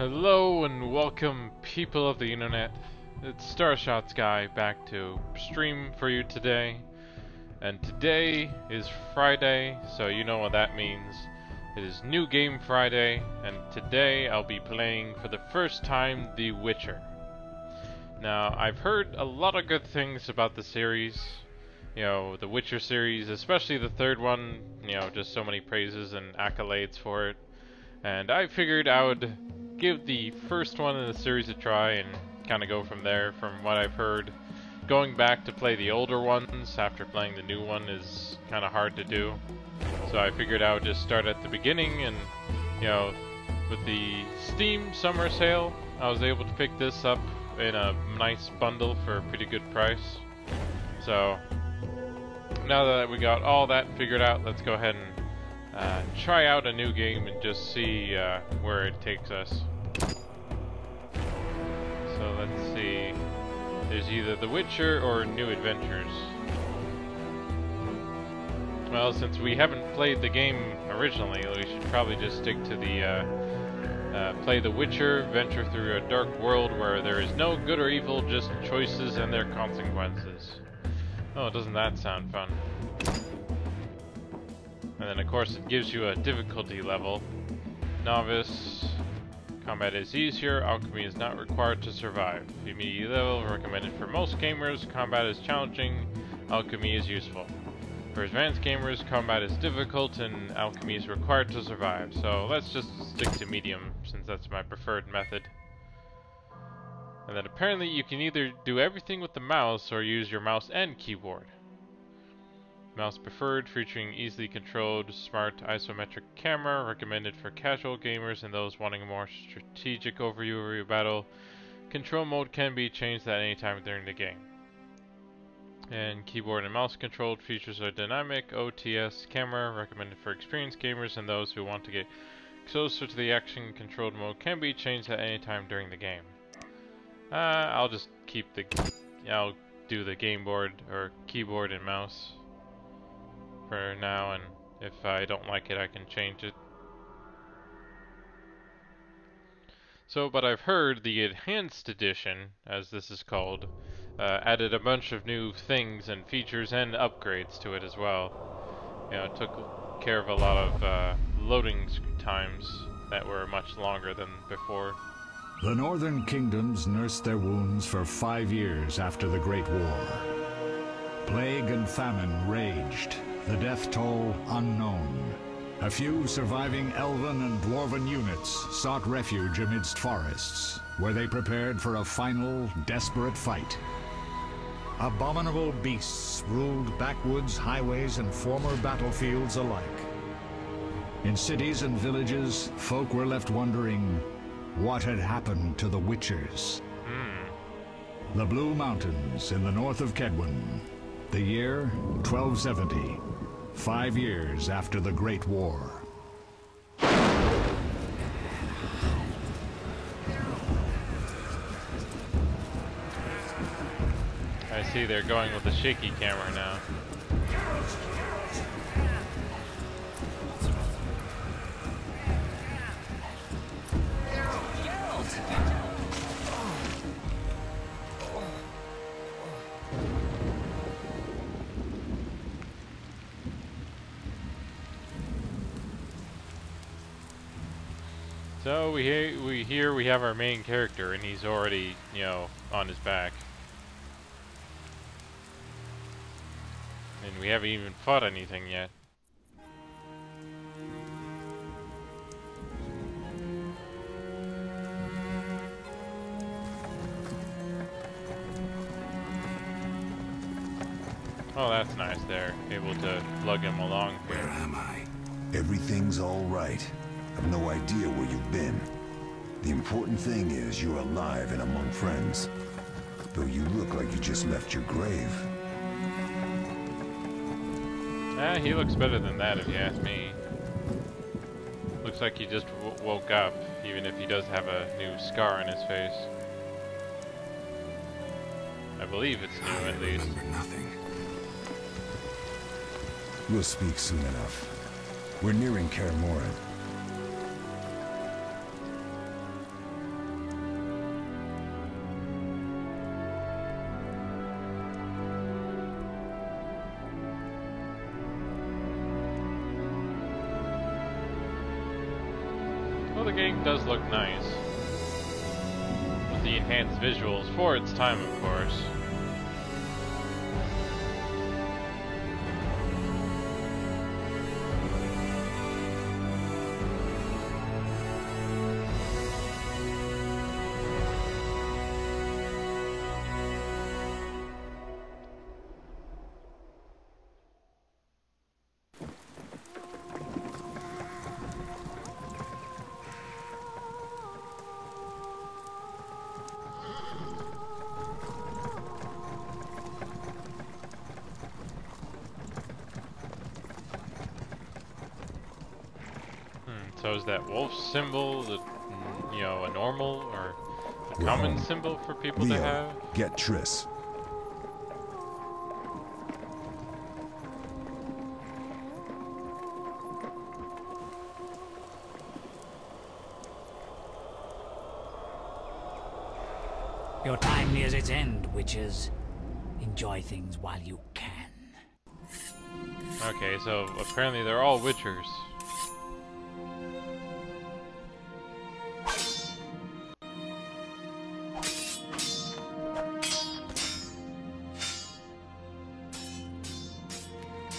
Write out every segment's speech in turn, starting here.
Hello and welcome, people of the internet. It's Starshots Guy back to stream for you today. And today is Friday, so you know what that means. It is New Game Friday, and today I'll be playing for the first time The Witcher. Now, I've heard a lot of good things about the series. You know, the Witcher series, especially the third one, you know, just so many praises and accolades for it. And I figured I would give the first one in the series a try and kind of go from there. From what I've heard, going back to play the older ones after playing the new one is kind of hard to do. So I figured I would just start at the beginning, and you know, with the Steam summer sale, I was able to pick this up in a nice bundle for a pretty good price. So now that we got all that figured out, let's go ahead and try out a new game and just see where it takes us. So let's see. There's either The Witcher or New Adventures. Well, since we haven't played the game originally, we should probably just stick to the play The Witcher, venture through a dark world where there is no good or evil, just choices and their consequences. Oh, doesn't that sound fun? And then of course it gives you a difficulty level. Novice. Combat is easier. Alchemy is not required to survive. Immediate level recommended for most gamers. Combat is challenging. Alchemy is useful. For advanced gamers, combat is difficult and alchemy is required to survive. So let's just stick to medium since that's my preferred method. And then apparently you can either do everything with the mouse or use your mouse and keyboard. Mouse preferred, featuring easily controlled, smart isometric camera, recommended for casual gamers and those wanting a more strategic overview of your battle. Control mode can be changed at any time during the game. And keyboard and mouse controlled features are dynamic OTS camera, recommended for experienced gamers and those who want to get closer to the action. Controlled mode can be changed at any time during the game. I'll just keep the, I'll do the game board or keyboard and mouse for now, and if I don't like it I can change it. So, but I've heard the Enhanced Edition, as this is called, added a bunch of new things and features and upgrades to it as well. You know, it took care of a lot of loading times that were much longer than before. The northern kingdoms nursed their wounds for 5 years after the Great War. Plague and famine raged, the death toll unknown. A few surviving elven and dwarven units sought refuge amidst forests, where they prepared for a final, desperate fight. Abominable beasts ruled backwoods, highways, and former battlefields alike. In cities and villages, folk were left wondering what had happened to the Witchers. The Blue Mountains in the north of Kaedwen. The year 1270. 5 years after the Great War. I see they're going with a shaky camera now. So we have our main character, and he's already, you know, on his back. And we haven't even fought anything yet. Oh, that's nice. They're able to lug him along here. Where am I? Everything's all right. I've no idea where you've been. The important thing is you're alive and among friends. Though you look like you just left your grave. He looks better than that if you ask me. Looks like he just woke up, even if he does have a new scar on his face. I believe it's new at least. I remember nothing. We'll speak soon enough. We're nearing Kaer Morhen. Well, the game does look nice. With the enhanced visuals for its time, of course. So is that wolf symbol, the, you know, a normal or a common symbol for people Leo, to have? get Triss. Your time nears its end, witches. Enjoy things while you can. Okay, so apparently they're all witchers.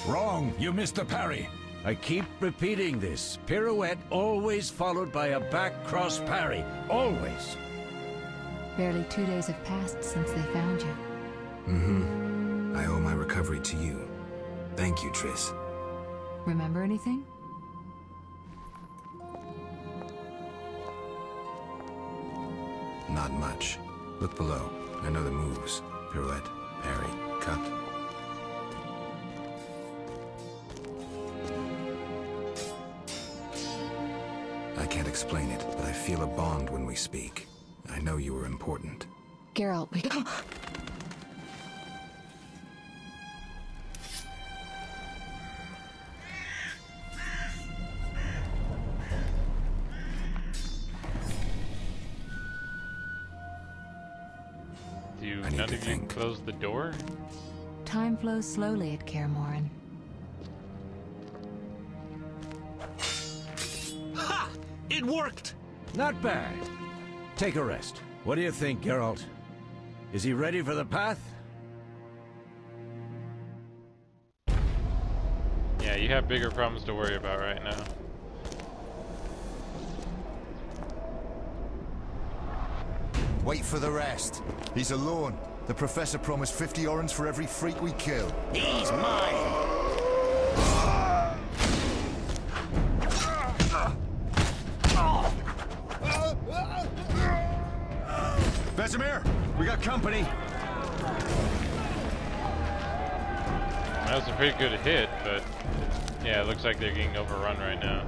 Wrong. You missed the parry. I keep repeating this. Pirouette always followed by a back cross parry. Always. Barely 2 days have passed since they found you. Mm-hmm. I owe my recovery to you. Thank you, Triss. Remember anything? Not much. Look below. I know the moves. Pirouette, parry, cut. I can't explain it, but I feel a bond when we speak. I know you were important. Geralt, we... Do none of you close the door? Time flows slowly at Kaer Morhen. Ha! It worked! Not bad. Take a rest. What do you think, Geralt? Is he ready for the path? Yeah, you have bigger problems to worry about right now. Wait for the rest. He's alone. The Professor promised 50 orens for every freak we kill. He's mine! Vesemir, we got company. That was a pretty good hit, but yeah, it looks like they're getting overrun right now.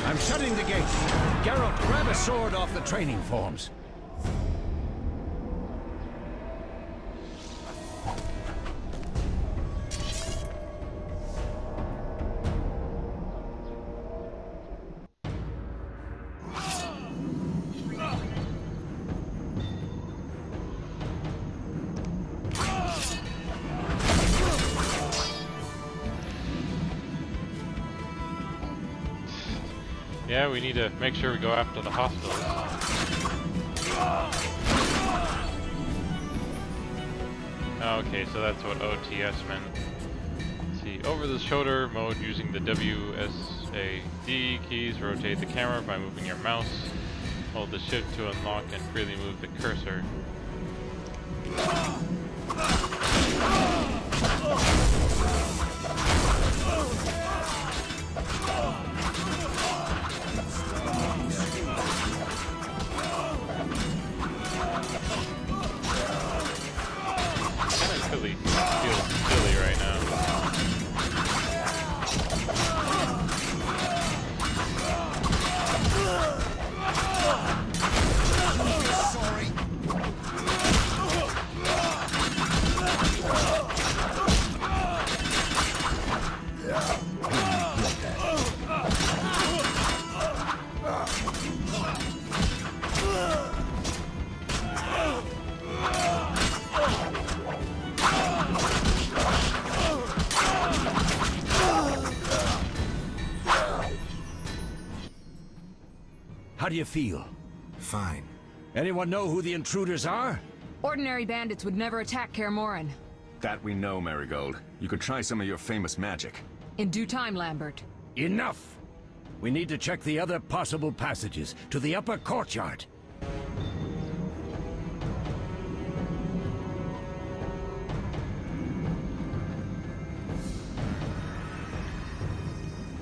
I'm shutting the gate. Geralt, grab a sword off the training forms. Yeah, we need to make sure we go after the hostiles. Okay, so that's what OTS meant. Let's see, over the shoulder mode using the WSAD keys, rotate the camera by moving your mouse. Hold the shift to unlock and freely move the cursor. Really feels silly right now. Sorry. how do you feel? Fine. Anyone know who the intruders are? Ordinary bandits would never attack Kaer Morhen. That we know, Marigold. You could try some of your famous magic. In due time, Lambert. Enough! We need to check the other possible passages to the upper courtyard.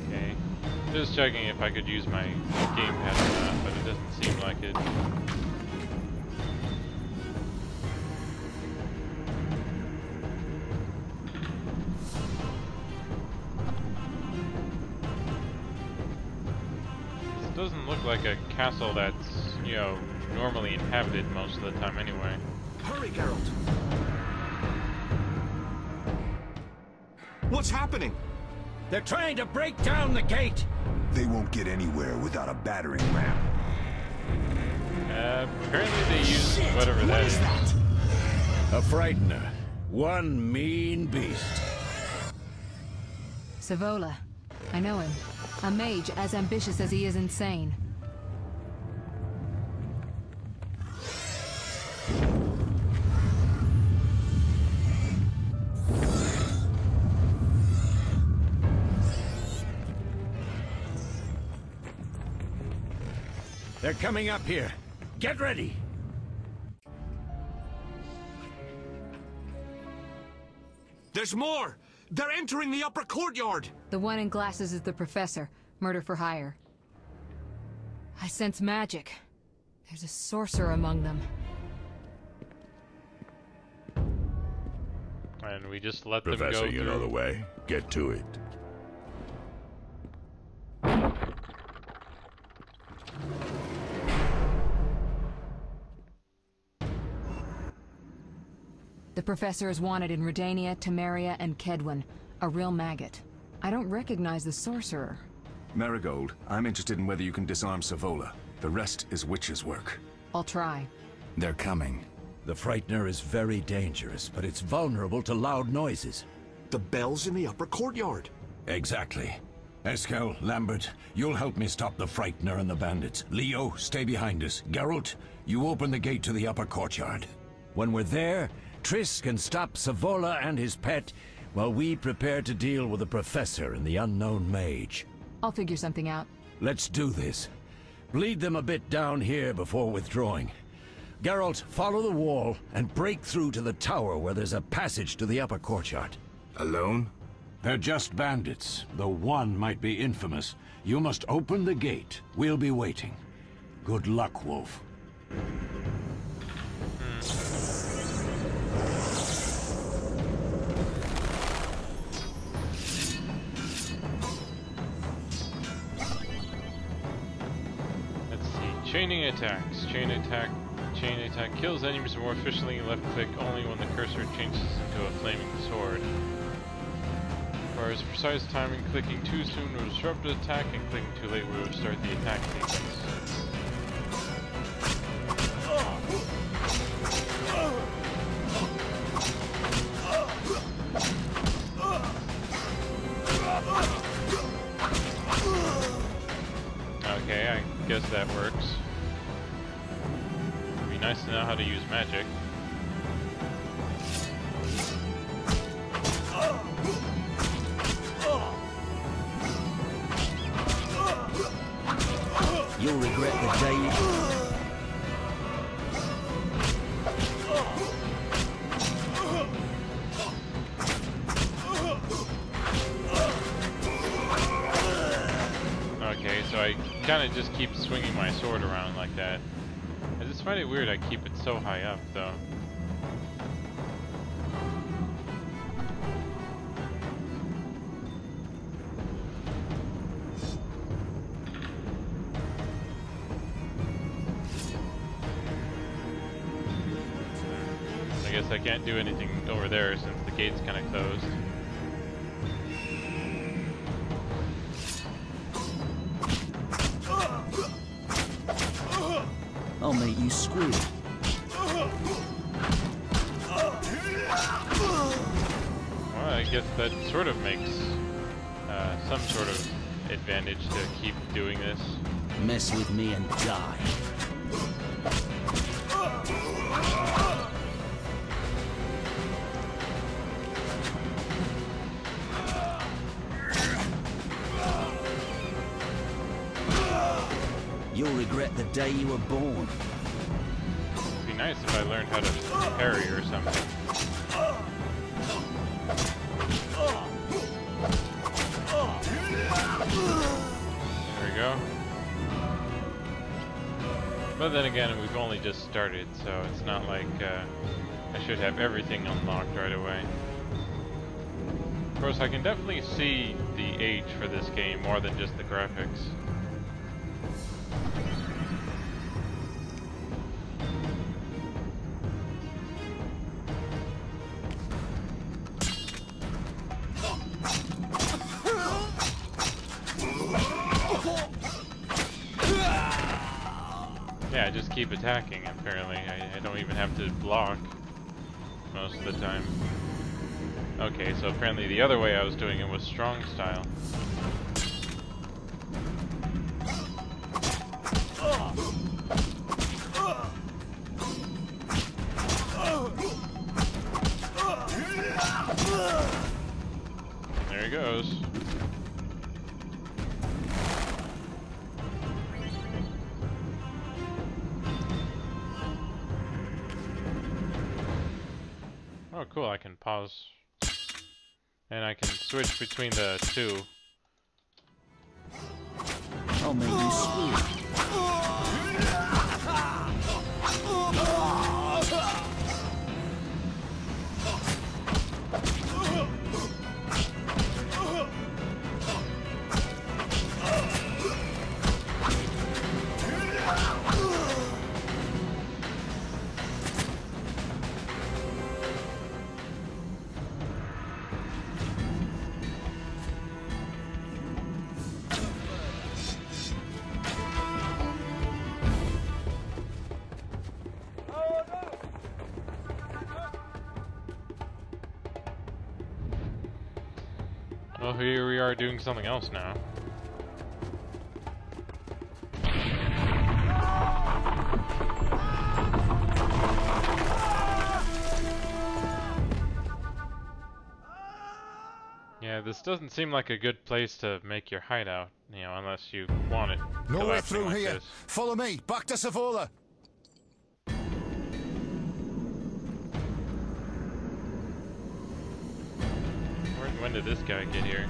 Okay. Just checking if I could use my gamepad or not, but it doesn't seem like it. Doesn't look like a castle that's, you know, normally inhabited most of the time anyway. Hurry, Geralt! What's happening? They're trying to break down the gate! They won't get anywhere without a battering ram. Apparently they use whatever that is. A Frightener. One mean beast. Savola. I know him. A mage as ambitious as he is insane. They're coming up here. Get ready! There's more! They're entering the upper courtyard! The one in glasses is the professor. Murder for hire. I sense magic. There's a sorcerer among them. And we just let them go Professor, you know through. the way. Get to it. The professor is wanted in Redania, Temeria, and Kedwen. A real maggot. I don't recognize the sorcerer. Marigold, I'm interested in whether you can disarm Savola. The rest is witch's work. I'll try. They're coming. The Frightener is very dangerous, but it's vulnerable to loud noises. The bell's in the upper courtyard. Exactly. Eskel, Lambert, you'll help me stop the Frightener and the bandits. Leo, stay behind us. Geralt, you open the gate to the upper courtyard. When we're there, Triss can stop Savola and his pet while we prepare to deal with the Professor and the unknown mage. I'll figure something out. Let's do this. Bleed them a bit down here before withdrawing. Geralt, follow the wall and break through to the tower where there's a passage to the upper courtyard. Alone? They're just bandits, though one might be infamous. You must open the gate. We'll be waiting. Good luck, Wolf. Let's see. Chaining attacks. Chain attack kills enemies more efficiently. Left click only when the cursor changes into a flaming sword. Requires precise timing. Clicking too soon will disrupt the attack, and clicking too late will start the attack sequence. Okay, I guess that works. It'd be nice to know how to use magic. You'll regret the day you... Okay, so I kind of just keep swinging my sword around like that. I just find it weird I keep it so high up, though. I guess I can't do anything over there since the gate's kind of closed. I'll make you squeal. Well, I guess that sort of makes some sort of advantage to keep doing this. Mess with me and die. You'll regret the day you were born. It'd be nice if I learned how to parry or something. There we go. But then again, we've only just started, so it's not like I should have everything unlocked right away. Of course, I can definitely see the age for this game more than just the graphics. Yeah, I just keep attacking, apparently. I don't even have to block most of the time. Okay, so apparently the other way I was doing it was strong style. There he goes. Oh, cool, I can pause. And I can switch between the two. I'll make you squeal. Well, here we are doing something else now. Yeah, this doesn't seem like a good place to make your hideout, you know, unless you want it. Nowhere through like here. this. Follow me. Back to Savola. When did this guy get here?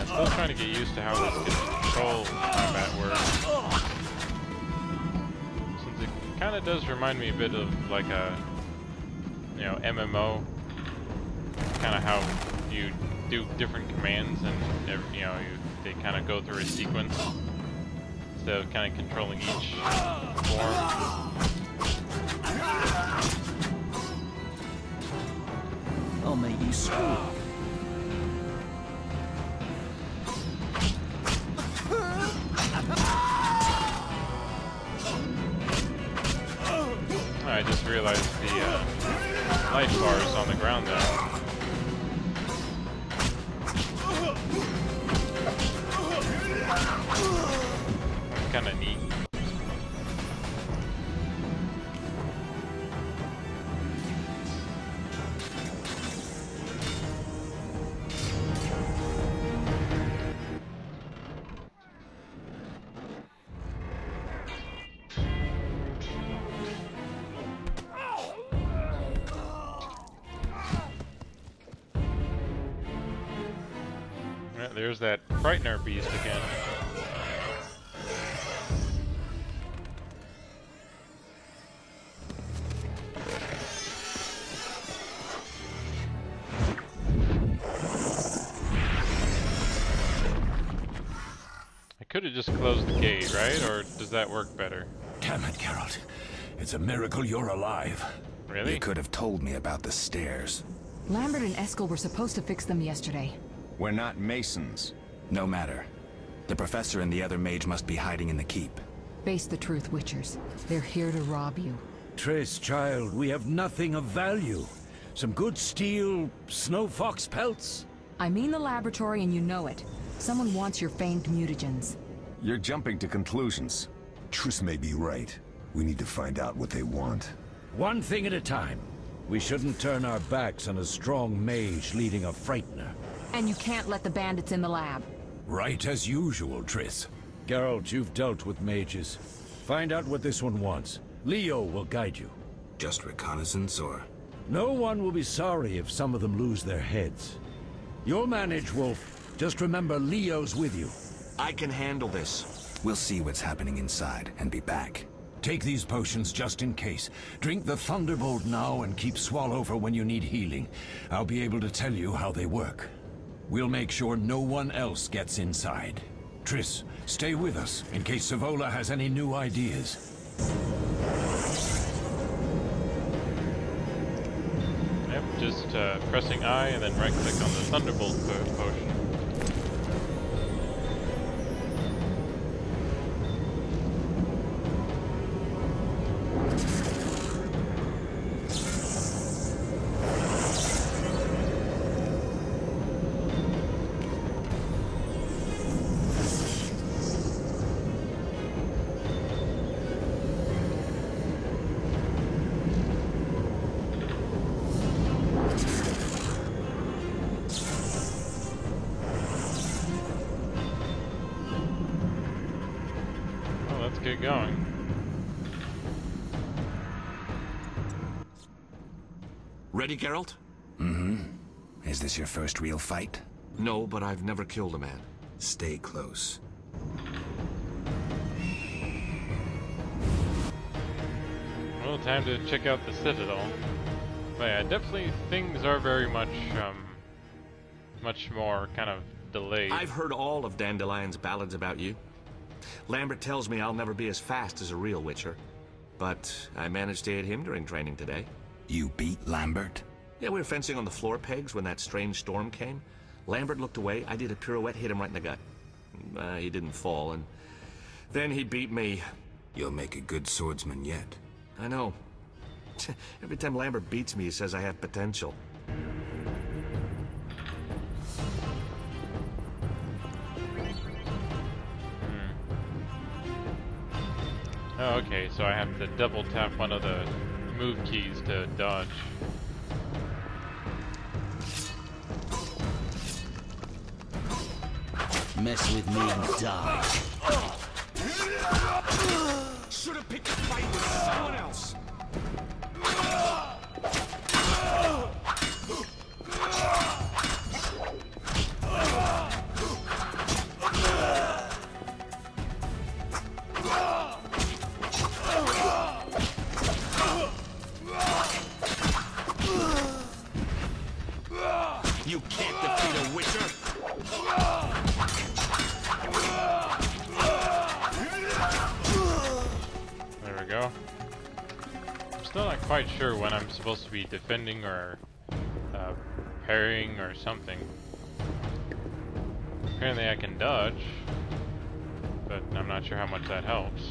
Still trying to get used to how this control combat works. Since it kind of does remind me a bit of like a, you know, MMO. Kind of how you do different commands and every, you know, they kind of go through a sequence instead of kind of controlling each form. I'll make you squeal. I just realized the light bar is on the ground there. That's kind of neat. Yeah, there's that Frightener beast again. I could have just closed the gate, right? Or does that work better? Damn it, Geralt. It's a miracle you're alive. Really? You could have told me about the stairs. Lambert and Eskel were supposed to fix them yesterday. We're not Masons. No matter. The professor and the other mage must be hiding in the keep. Face the truth, Witchers. They're here to rob you. Triss, child, we have nothing of value. Some good steel snow fox pelts. I mean the laboratory and you know it. Someone wants your famed mutagens. You're jumping to conclusions. Triss may be right. We need to find out what they want. One thing at a time. We shouldn't turn our backs on a strong mage leading a Frightener. And you can't let the bandits in the lab. Right as usual, Triss. Geralt, you've dealt with mages. Find out what this one wants. Leo will guide you. Just reconnaissance, or...? No one will be sorry if some of them lose their heads. You'll manage, Wolf. Just remember Leo's with you. I can handle this. We'll see what's happening inside and be back. Take these potions just in case. Drink the Thunderbolt now and keep Swallover when you need healing. I'll be able to tell you how they work. We'll make sure no one else gets inside. Triss, stay with us in case Savola has any new ideas. Yep, just pressing I and then right-click on the Thunderbolt potion. Get going. Ready, Geralt? Mm-hmm. Is this your first real fight? No, but I've never killed a man. Stay close. Well, time to check out the Citadel. But yeah, definitely things are very much, much more kind of delayed. I've heard all of Dandelion's ballads about you. Lambert tells me I'll never be as fast as a real Witcher. But I managed to hit him during training today. You beat Lambert? Yeah, we were fencing on the floor pegs when that strange storm came. Lambert looked away, I did a pirouette, hit him right in the gut. He didn't fall, and then he beat me. You'll make a good swordsman yet. I know. Every time Lambert beats me, he says I have potential. Oh, okay, so I have to double tap one of the move keys to dodge. Mess with me and die. Should have picked a fight with someone else. You can't defeat a Witcher. There we go. I'm still not quite sure when I'm supposed to be defending or parrying or something. Apparently I can dodge, but I'm not sure how much that helps.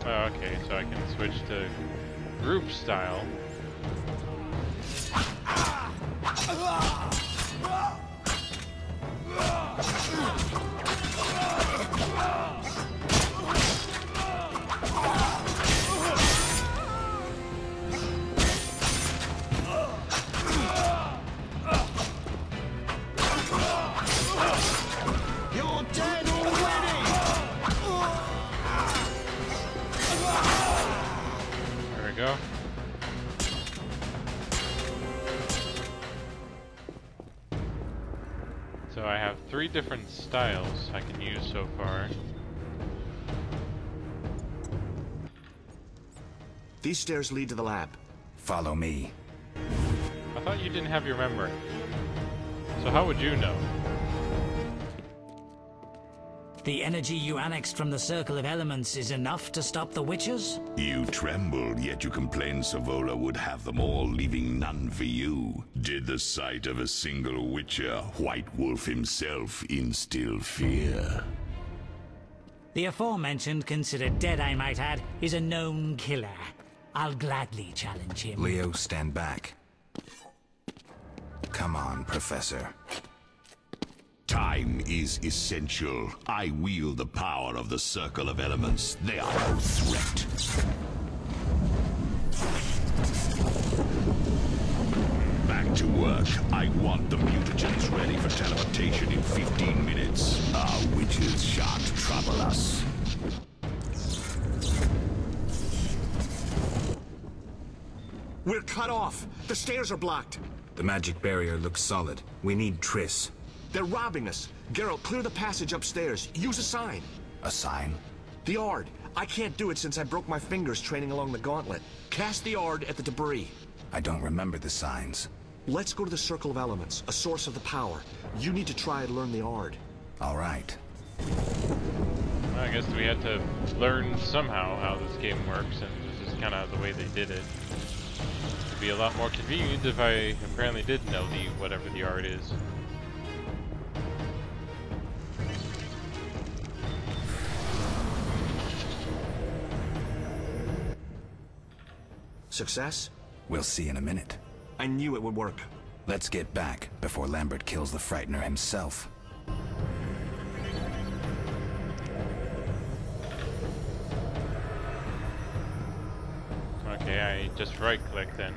Oh, okay, so I can switch to group style. You're dead already! There we go. So I have 3 different styles I can use so far. These stairs lead to the lab. Follow me. I thought you didn't have your memory. So how would you know? The energy you annexed from the Circle of Elements is enough to stop the Witchers? You trembled, yet you complained Savola would have them all, leaving none for you. Did the sight of a single Witcher, White Wolf himself, instill fear? The aforementioned, considered dead I might add, is a known killer. I'll gladly challenge him. Leo, stand back. Come on, Professor. Time is essential. I wield the power of the Circle of Elements. They are no threat. Back to work. I want the mutagens ready for teleportation in 15 minutes. Our witches shan't trouble us. We're cut off. The stairs are blocked. The magic barrier looks solid. We need Triss. They're robbing us. Geralt, clear the passage upstairs. Use a sign. A sign? The Ard. I can't do it since I broke my fingers training along the gauntlet. Cast the Ard at the debris. I don't remember the signs. Let's go to the Circle of Elements, a source of the power. You need to try and learn the Ard. All right. Well, I guess we had to learn somehow how this game works, and this is kind of the way they did it. It'd be a lot more convenient if I apparently did know whatever the Ard is. Success? We'll see in a minute. I knew it would work. Let's get back before Lambert kills the Frightener himself. Okay, I just right-click then.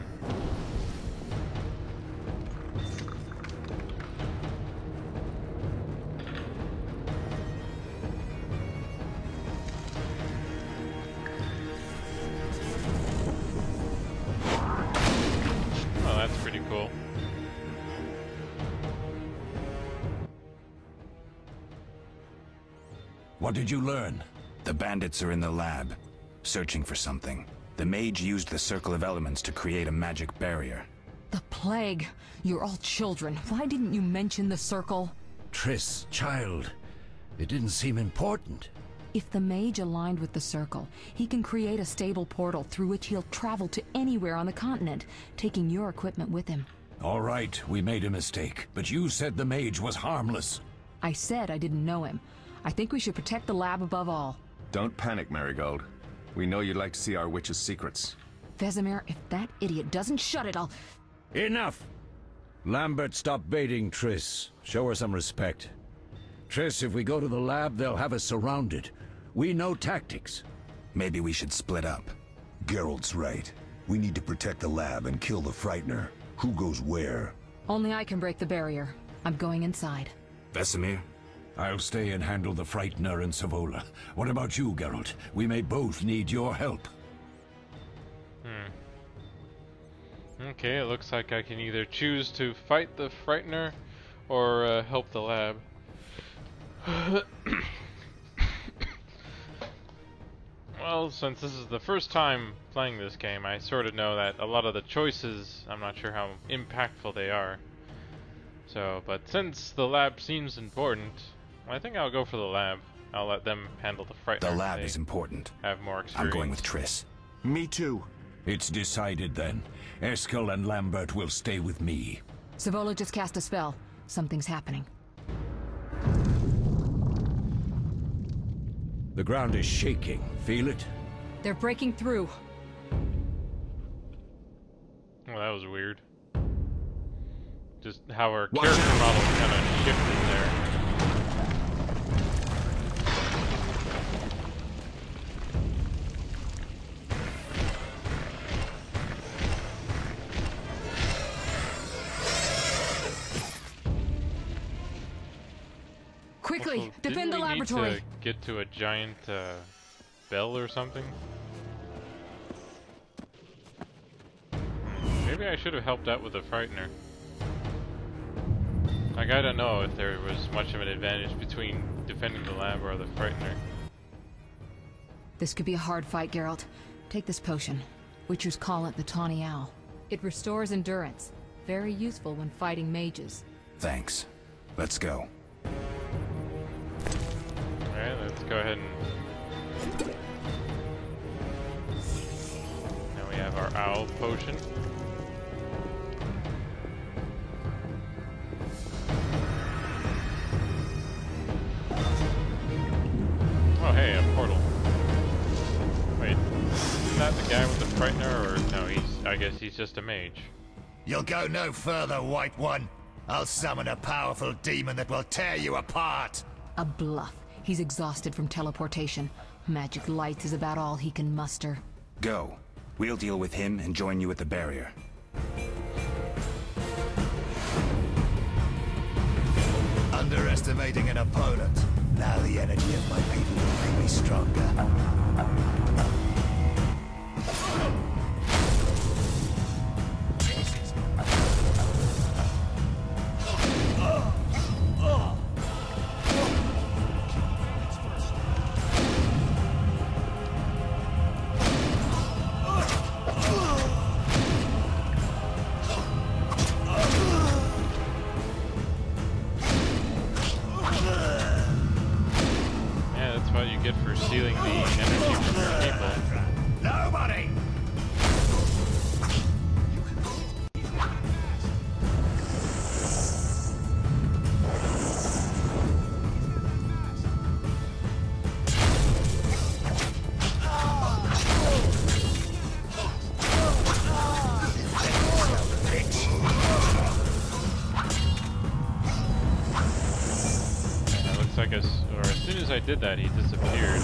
Oh, that's pretty cool. What did you learn? The bandits are in the lab, searching for something. The mage used the Circle of Elements to create a magic barrier. The plague. You're all children. Why didn't you mention the circle? Triss, child. It didn't seem important. If the mage aligned with the circle, he can create a stable portal through which he'll travel to anywhere on the continent, taking your equipment with him. All right, we made a mistake, but you said the mage was harmless. I said I didn't know him. I think we should protect the lab above all. Don't panic, Marigold. We know you'd like to see our witch's secrets. Vesemir, if that idiot doesn't shut it, I'll... Enough! Lambert, stop baiting Triss. Show her some respect. Triss, if we go to the lab, they'll have us surrounded. We know tactics. Maybe we should split up. Geralt's right. We need to protect the lab and kill the Frightener. Who goes where? Only I can break the barrier. I'm going inside. Vesemir? I'll stay and handle the Frightener and Savola. What about you, Geralt? We may both need your help. Okay, it looks like I can either choose to fight the Frightener or help the lab. Well, since this is the first time playing this game, I sort of know that a lot of the choices, I'm not sure how impactful they are. So, but since the lab seems important, I think I'll go for the lab. I'll let them handle the Frightener. The lab is important. Have more experience. I'm going with Triss. Me too. It's decided then. Eskel and Lambert will stay with me. Savola just cast a spell. Something's happening. The ground is shaking. Feel it? They're breaking through. Well, that was weird. Just how our character model kind of shifted there. Quickly, Also, defend the laboratory. Need to get to a giant bell or something. Maybe I should have helped out with the Frightener. Like, I don't know if there was much of an advantage between defending the lab or the Frightener. This could be a hard fight, Geralt. Take this potion. Witchers call it the Tawny Owl. It restores endurance. Very useful when fighting mages. Thanks. Let's go. Alright, let's go ahead and... Now we have our owl potion. Oh hey, a portal. Wait, isn't that the guy with the Frightener, or no, I guess he's just a mage. You'll go no further, White One. I'll summon a powerful demon that will tear you apart. A bluff. He's exhausted from teleportation. Magic light is about all he can muster. Go. We'll deal with him and join you at the barrier. Underestimating an opponent. Now the energy of my people will make me stronger. For stealing the energy from your people. Nobody! It looks like as soon as I did that, he disappeared.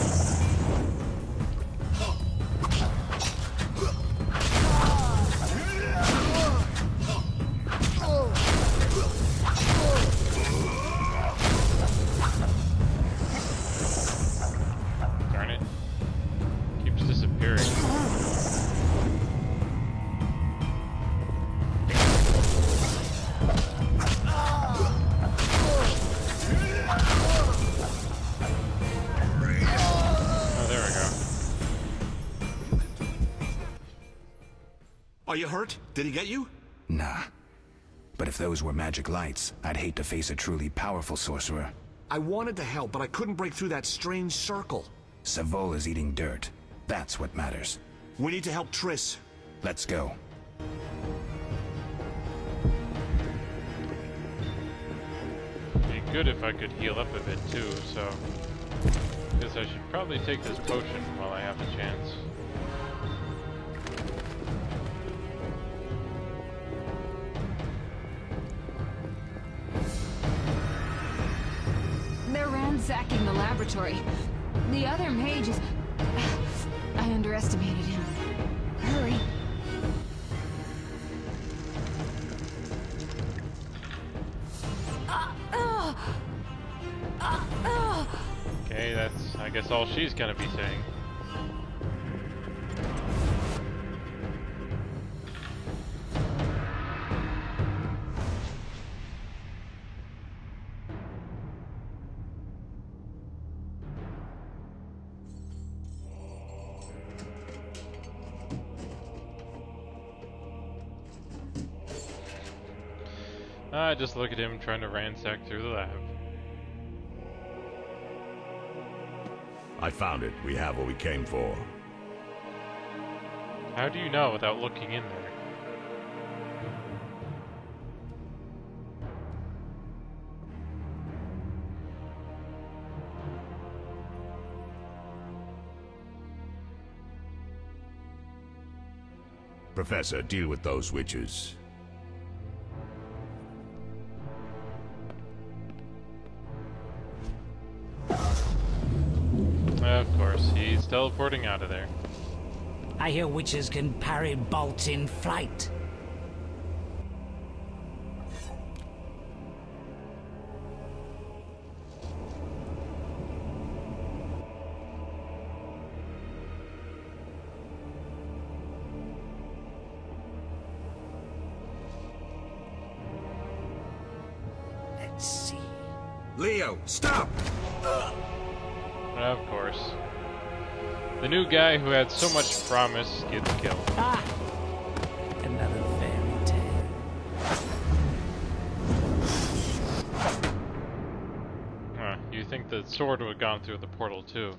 Darn it. Keeps disappearing. Are you hurt? Did he get you? Nah. But if those were magic lights, I'd hate to face a truly powerful sorcerer. I wanted to help, but I couldn't break through that strange circle. Savola's eating dirt. That's what matters. We need to help Triss. Let's go. Be good if I could heal up a bit too, so... Guess I should probably take this potion while I have the chance. They're ransacking the laboratory. The other mage is... I underestimated him. Hurry. Okay, that's, I guess, all she's gonna be saying. I just look at him trying to ransack through the lab. I found it. We have what we came for. How do you know without looking in there? Professor, deal with those witches. Of course, he's teleporting out of there. I hear witches can parry bolts in flight. Leo, stop! Of course. The new guy who had so much promise gets killed. Ah! Another fairy tale. Huh, you think the sword would have gone through the portal too.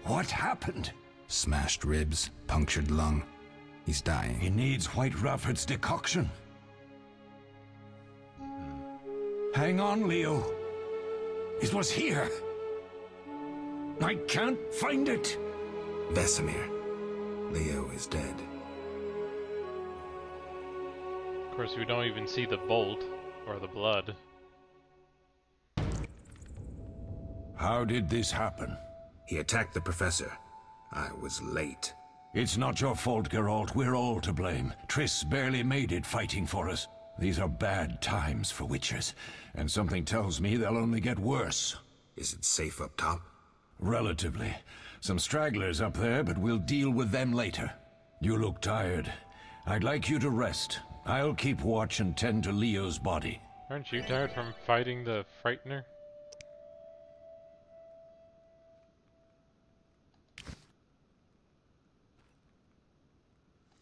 What happened? Smashed ribs, punctured lung. He's dying. He needs White Rafford's decoction. Hang on, Leo. It was here. I can't find it. Vesemir. Leo is dead. Of course, we don't even see the bolt or the blood. How did this happen? He attacked the professor. I was late. It's not your fault, Geralt. We're all to blame. Triss barely made it fighting for us. These are bad times for Witchers, and something tells me they'll only get worse. Is it safe up top? Relatively. Some stragglers up there, but we'll deal with them later. You look tired. I'd like you to rest. I'll keep watch and tend to Leo's body. Aren't you tired from fighting the Frightener?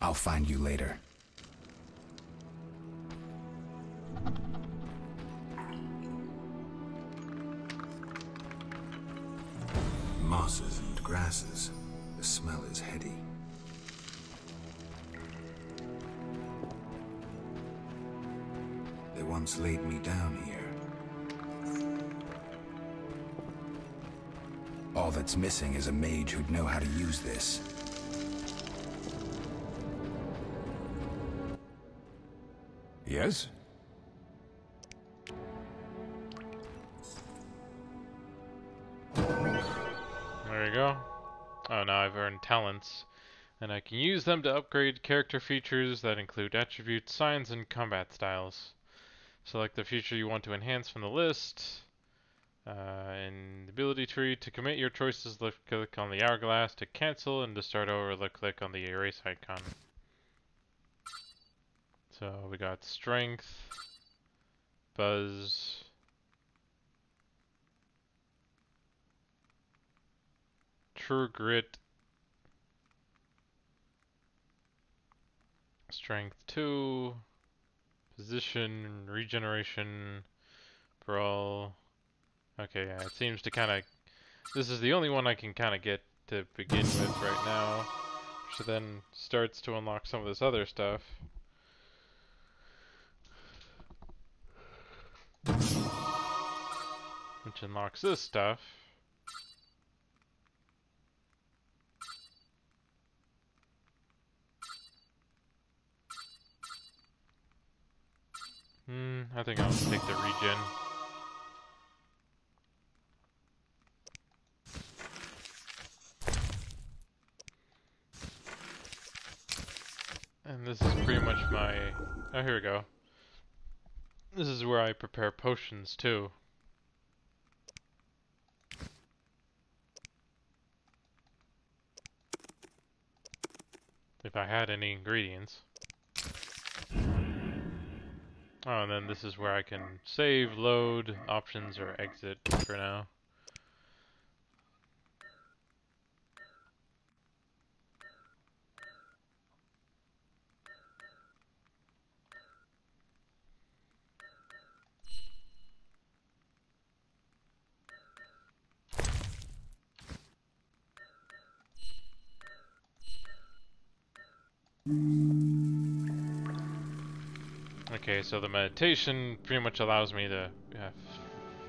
I'll find you later. Mosses and grasses. The smell is heady. They once laid me down here. All that's missing is a mage who'd know how to use this. Yes? There you go. Oh, now I've earned talents, and I can use them to upgrade character features that include attributes, signs, and combat styles. Select the feature you want to enhance from the list. In the ability tree, to commit your choices, left-click on the hourglass. To cancel and to start over, left-click on the erase icon. So we got strength, buzz, true grit, strength 2, position, regeneration, brawl. Okay, yeah, it seems to kind of, this is the only one I can kind of get to begin with right now, which then starts to unlock some of this other stuff. Which unlocks this stuff. I think I'll take the regen. And this is pretty much my... Oh, here we go. This is where I prepare potions, too. If I had any ingredients. Oh, and then this is where I can save, load, options, or exit for now. Okay, so the meditation pretty much allows me to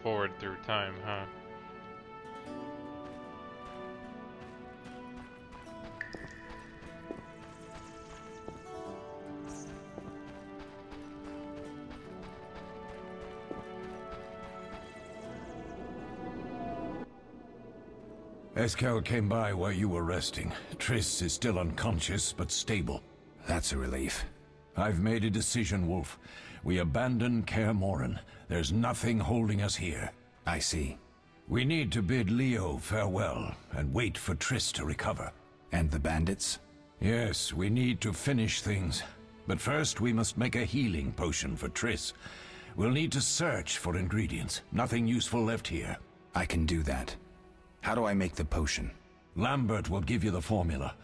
forward through time, huh? Eskel came by while you were resting. Triss is still unconscious, but stable. That's a relief. I've made a decision, Wolf. We abandon Kaer Morhen. There's nothing holding us here. I see. We need to bid Leo farewell and wait for Triss to recover. And the bandits? Yes, we need to finish things. But first, we must make a healing potion for Triss. We'll need to search for ingredients. Nothing useful left here. I can do that. How do I make the potion? Lambert will give you the formula.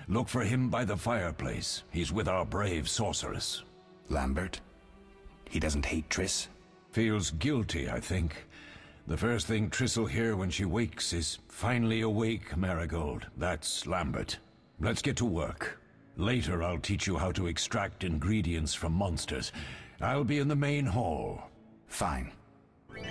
Look for him by the fireplace. He's with our brave sorceress. Lambert? He doesn't hate Triss? Feels guilty, I think. The first thing Triss will hear when she wakes is, "Finally awake, Marigold." That's Lambert. Let's get to work. Later I'll teach you how to extract ingredients from monsters. I'll be in the main hall. Fine. There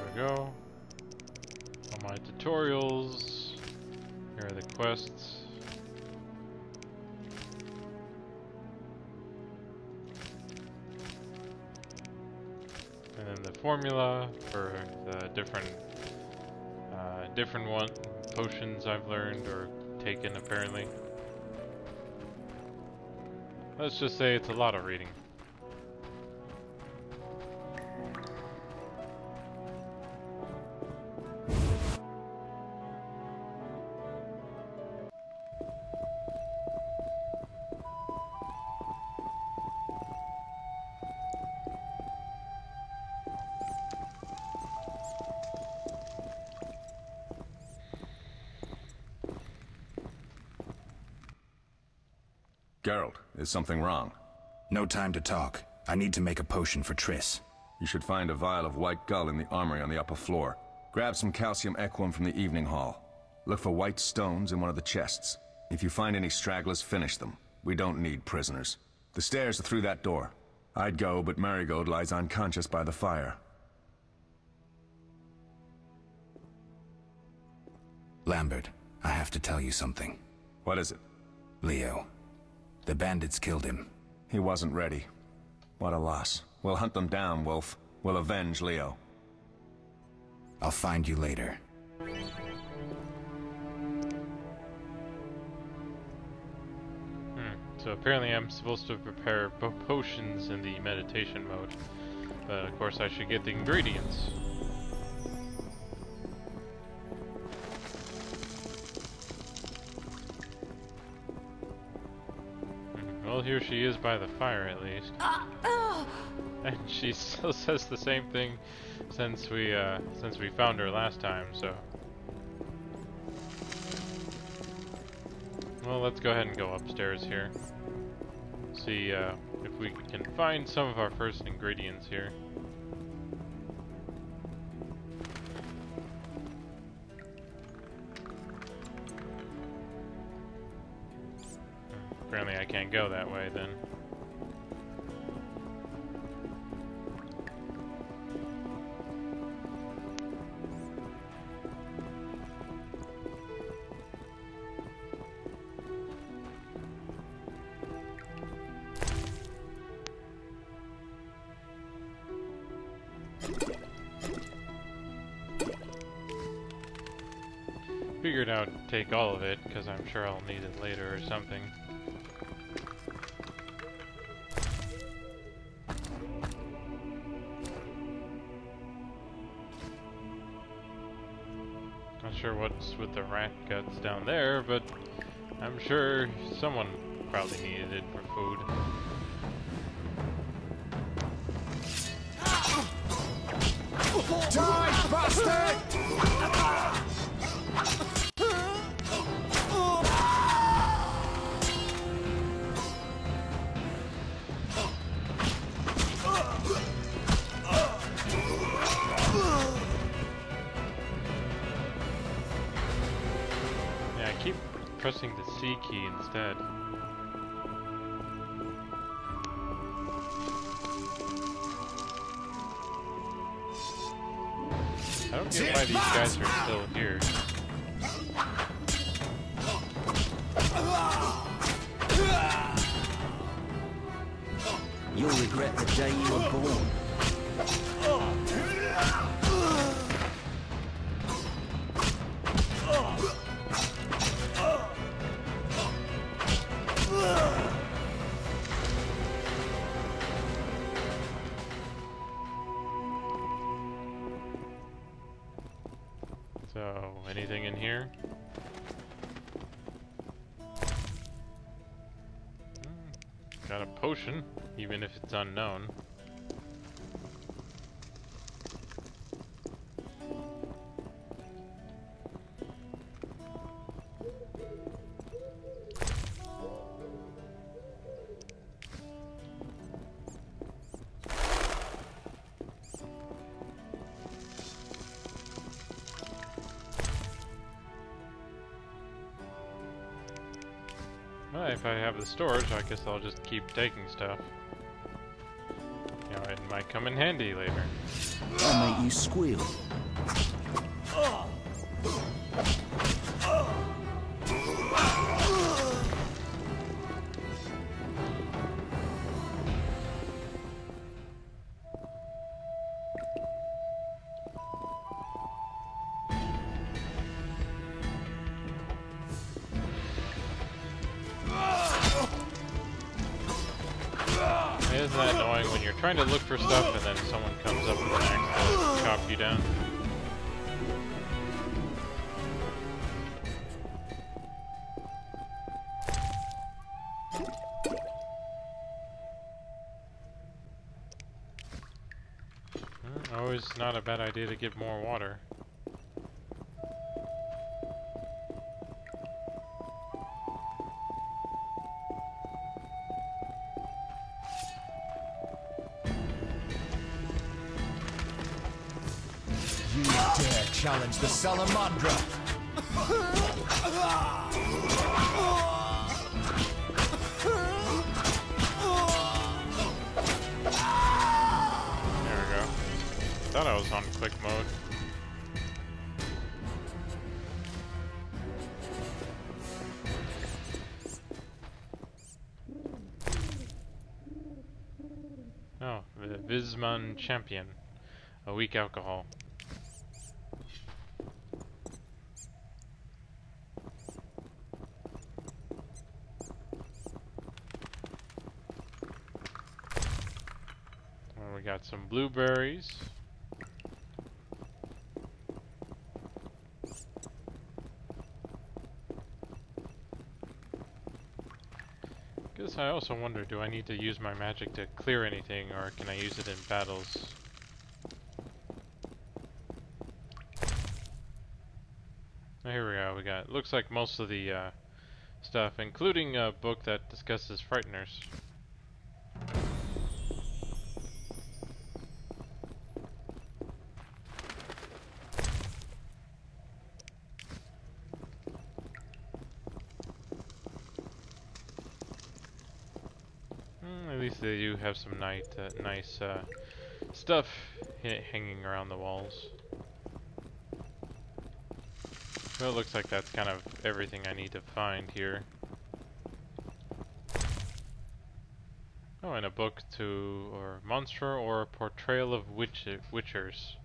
we go. All my tutorials. Here are the quests. And then the formula for the different potions I've learned or taken apparently. Let's just say it's a lot of reading. Geralt, is something wrong? No time to talk. I need to make a potion for Triss. You should find a vial of white gull in the armory on the upper floor. Grab some calcium equum from the evening hall. Look for white stones in one of the chests. If you find any stragglers, finish them. We don't need prisoners. The stairs are through that door. I'd go, but Marigold lies unconscious by the fire. Lambert, I have to tell you something. What is it? Leo. The bandits killed him. He wasn't ready. What a loss. We'll hunt them down, Wolf. We'll avenge Leo. I'll find you later. So apparently I'm supposed to prepare potions in the meditation mode. But of course I should get the ingredients. Well, here she is by the fire at least. And she still says the same thing since we found her last time, so. Well, let's go ahead and go upstairs here. See if we can find some of our first ingredients here. Apparently I can't go that way then. Figured I'd take all of it, because I'm sure I'll need it later or something. Not sure what's with the rat guts down there, but I'm sure someone probably needed it for food. Die, bastard! Yeah, I keep pressing the C key instead. I don't get why these guys are still here. You'll regret the day you were born. anything in here. Got a potion, even if it's unknown. Well, if I have the storage, I guess I'll just keep taking stuff. You know, it might come in handy later. I'll make you squeal. Isn't that annoying when you're trying to look for stuff and then someone comes up with an axe to chop you down? Always not a bad idea to get more water. You dare challenge the Salamandra! There we go. Thought I was on quick mode. Oh, the Visman Champion. A weak alcohol. Well, we got some blueberries. Guess I also wonder, do I need to use my magic to clear anything, or can I use it in battles? Here we go, we got, looks like most of the stuff, including a book that discusses Frighteners. At least they do have some nice stuff hanging around the walls. Well, it looks like that's kind of everything I need to find here. Oh, and a book to, or Monster, or a Portrayal of Witchers.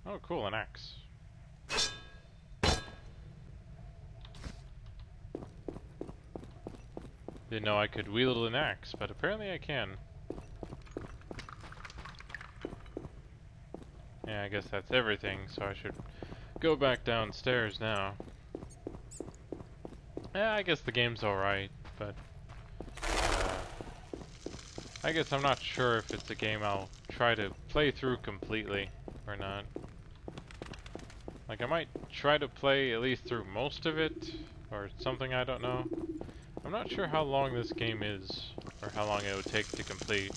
Oh, cool, an axe. Didn't know I could wield an axe, but apparently I can. Yeah, I guess that's everything, so I should go back downstairs now. Yeah, I guess the game's alright, but I guess I'm not sure if it's a game I'll try to play through completely or not. Like, I might try to play at least through most of it, or something, I don't know. I'm not sure how long this game is, or how long it would take to complete.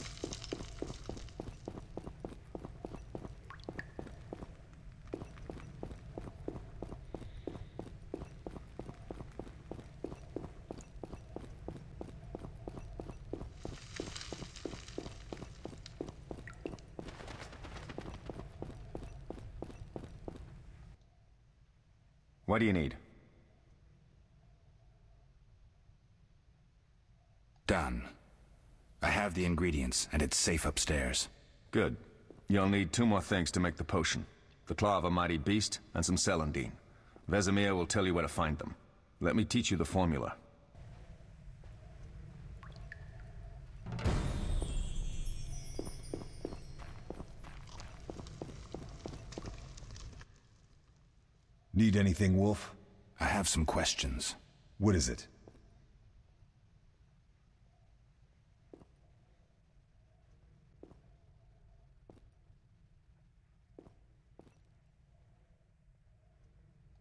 What do you need? Done. I have the ingredients, and it's safe upstairs. Good. You'll need 2 more things to make the potion. The claw of a mighty beast, and some celandine. Vesemir will tell you where to find them. Let me teach you the formula. Need anything, Wolf? I have some questions. What is it?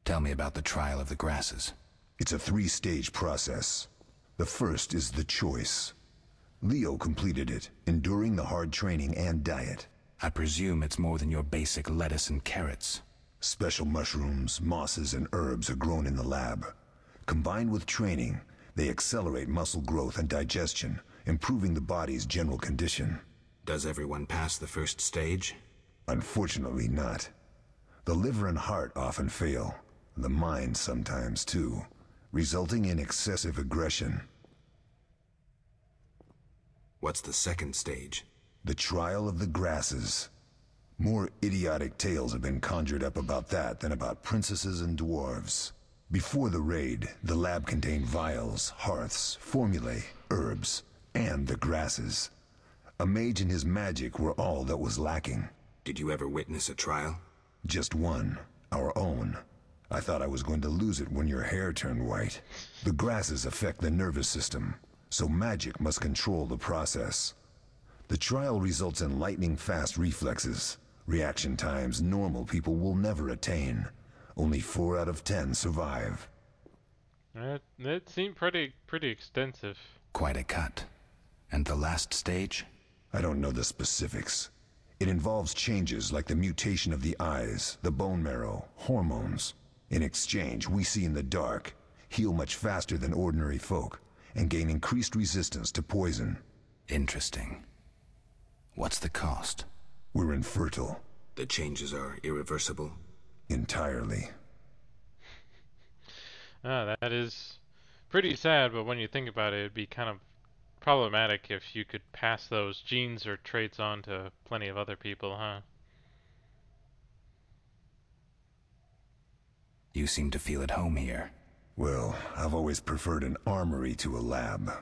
Tell me about the trial of the grasses. It's a 3-stage process. The first is the choice. Leo completed it, enduring the hard training and diet. I presume it's more than your basic lettuce and carrots. Special mushrooms, mosses, and herbs are grown in the lab. Combined with training, they accelerate muscle growth and digestion, improving the body's general condition. Does everyone pass the first stage? Unfortunately not. The liver and heart often fail, the mind sometimes too, resulting in excessive aggression. What's the second stage? The trial of the grasses. More idiotic tales have been conjured up about that than about princesses and dwarves. Before the raid, the lab contained vials, hearths, formulae, herbs, and the grasses. A mage and his magic were all that was lacking. Did you ever witness a trial? Just one, our own. I thought I was going to lose it when your hair turned white. The grasses affect the nervous system, so magic must control the process. The trial results in lightning-fast reflexes, reaction times normal people will never attain. Only 4 out of 10 survive. That seemed pretty extensive. Quite a cut. And the last stage? I don't know the specifics. It involves changes like the mutation of the eyes, the bone marrow, hormones. In exchange, we see in the dark, heal much faster than ordinary folk, and gain increased resistance to poison. Interesting. What's the cost? We're infertile. The changes are irreversible? Entirely. That is pretty sad, but when you think about it, it'd be kind of problematic if you could pass those genes or traits on to plenty of other people, huh? You seem to feel at home here. Well, I've always preferred an armory to a lab.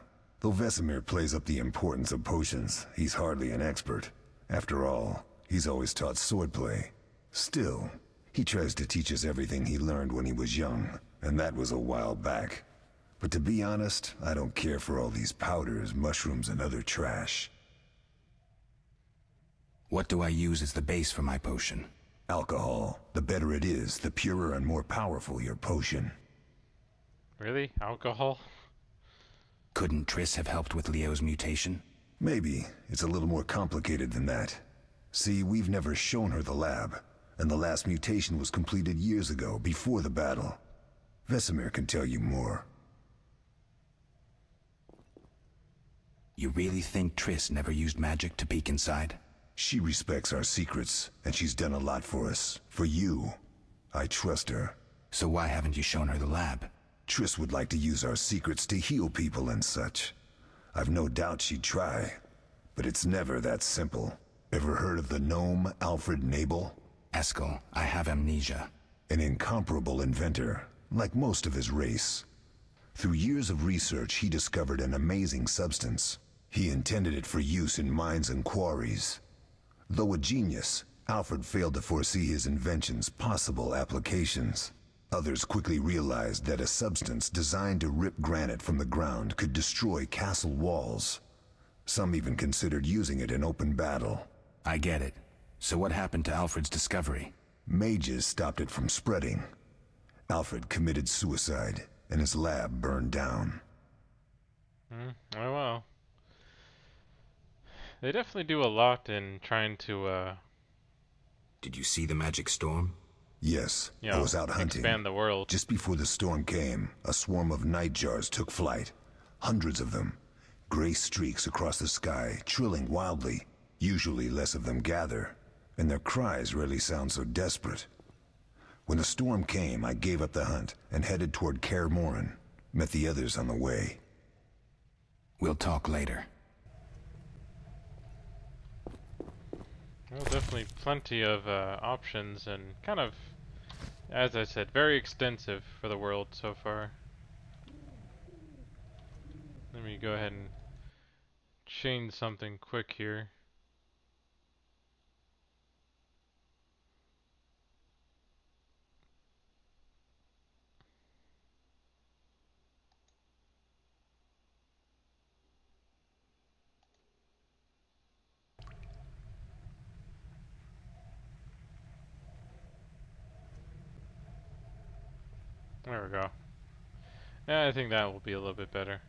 Though Vesemir plays up the importance of potions, he's hardly an expert. After all, he's always taught swordplay. Still, he tries to teach us everything he learned when he was young, and that was a while back. But to be honest, I don't care for all these powders, mushrooms, and other trash. What do I use as the base for my potion? Alcohol. The better it is, the purer and more powerful your potion. Really? Alcohol? Couldn't Triss have helped with Leo's mutation? Maybe. It's a little more complicated than that. See, we've never shown her the lab, and the last mutation was completed years ago, before the battle. Vesemir can tell you more. You really think Triss never used magic to peek inside? She respects our secrets, and she's done a lot for us. For you. I trust her. So why haven't you shown her the lab? Triss would like to use our secrets to heal people and such. I've no doubt she'd try, but it's never that simple. Ever heard of the gnome Alfred Nabel? Eskel, I have amnesia. An incomparable inventor, like most of his race. Through years of research, he discovered an amazing substance. He intended it for use in mines and quarries. Though a genius, Alfred failed to foresee his invention's possible applications. Others quickly realized that a substance designed to rip granite from the ground could destroy castle walls. Some even considered using it in open battle. I get it. So what happened to Alfred's discovery? Mages stopped it from spreading. Alfred committed suicide, and his lab burned down. Oh well. They definitely do a lot in trying to, Did you see the magic storm? Yes, you I know, was out hunting. expand the world. Just before the storm came, a swarm of nightjars took flight. Hundreds of them. Gray streaks across the sky, trilling wildly. Usually less of them gather, and their cries rarely sound so desperate. When the storm came, I gave up the hunt and headed toward Kaer Morhen. Met the others on the way. We'll talk later. Well, definitely plenty of options and kind of, as I said, very extensive for the world so far. Let me go ahead and change something quick here. There we go. Yeah, I think that will be a little bit better.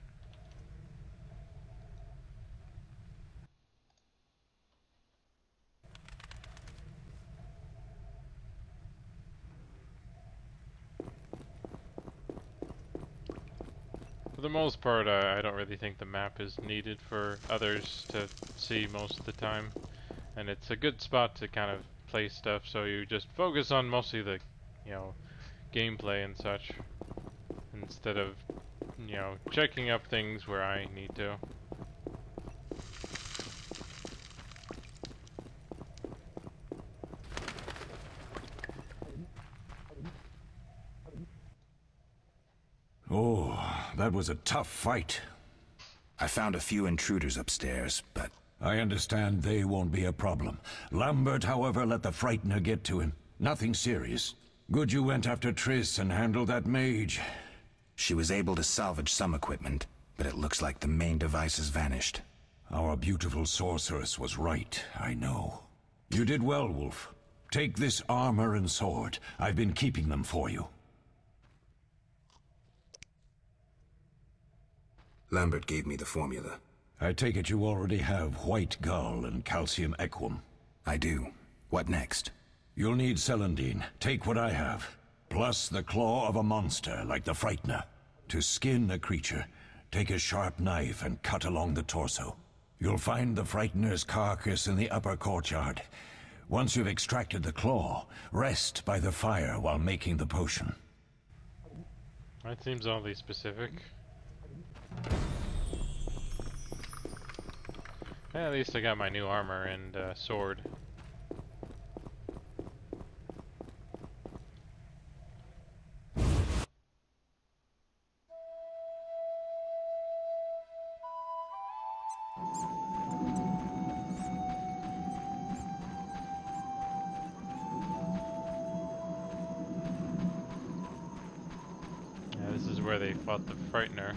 For the most part, I don't really think the map is needed for others to see most of the time. And it's a good spot to kind of play stuff, so you just focus on mostly the, you know, gameplay and such, instead of, you know, checking up things where I need to. Oh, that was a tough fight. I found a few intruders upstairs, but... I understand they won't be a problem. Lambert, however, let the Frightener get to him. Nothing serious. Good you went after Triss and handled that mage. She was able to salvage some equipment, but it looks like the main device has vanished. Our beautiful sorceress was right, I know. You did well, Wolf. Take this armor and sword. I've been keeping them for you. Lambert gave me the formula. I take it you already have White Gull and Calcium Equum. I do. What next? You'll need Celandine. Take what I have. Plus the claw of a monster like the Frightener. To skin a creature, take a sharp knife and cut along the torso. You'll find the Frightener's carcass in the upper courtyard. Once you've extracted the claw, rest by the fire while making the potion. That seems oddly specific. Yeah, at least I got my new armor and sword. Yeah, this is where they fought the Frightener.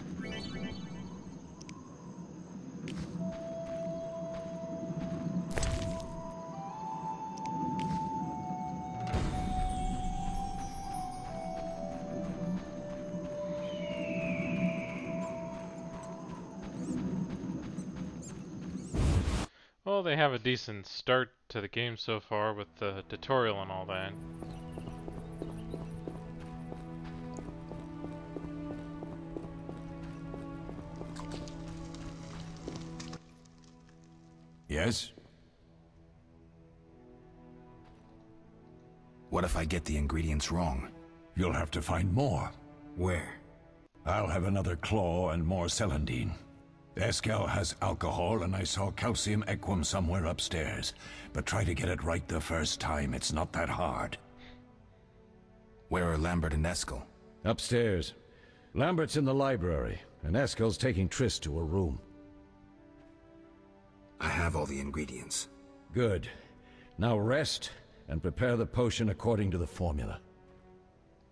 Well, they have a decent start to the game so far with the tutorial and all that. Yes? What if I get the ingredients wrong? You'll have to find more. Where? I'll have another claw and more Celandine. Eskel has alcohol, and I saw Calcium Equum somewhere upstairs. But try to get it right the first time, it's not that hard. Where are Lambert and Eskel? Upstairs. Lambert's in the library, and Eskel's taking Triss to a room. I have all the ingredients. Good. Now rest, and prepare the potion according to the formula.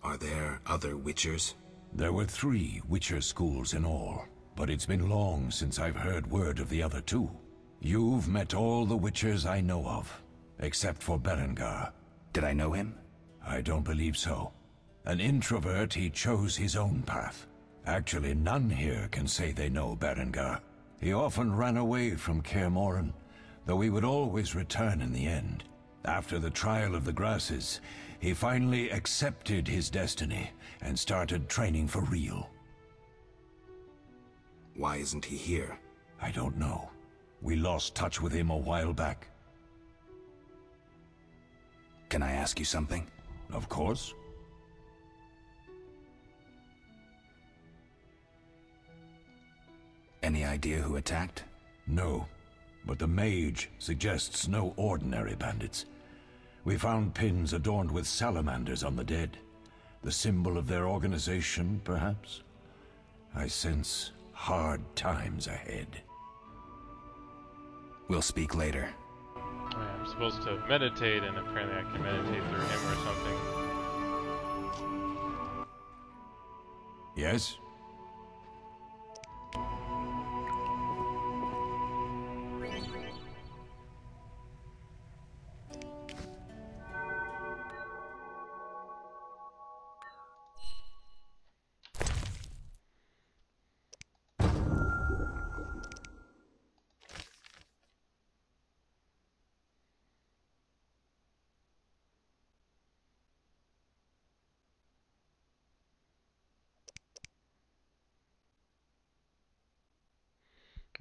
Are there other Witchers? There were 3 Witcher schools in all. But it's been long since I've heard word of the other 2. You've met all the Witchers I know of, except for Berengar. Did I know him? I don't believe so. An introvert, he chose his own path. Actually, none here can say they know Berengar. He often ran away from Kaer Morhen, though he would always return in the end. After the trial of the Grasses, he finally accepted his destiny and started training for real. Why isn't he here? I don't know. We lost touch with him a while back. Can I ask you something? Of course. Any idea who attacked? No, but the mage suggests no ordinary bandits. We found pins adorned with salamanders on the dead. The symbol of their organization, perhaps? I sense hard times ahead. We'll speak later. I'm supposed to meditate, and apparently I can meditate through him or something. Yes?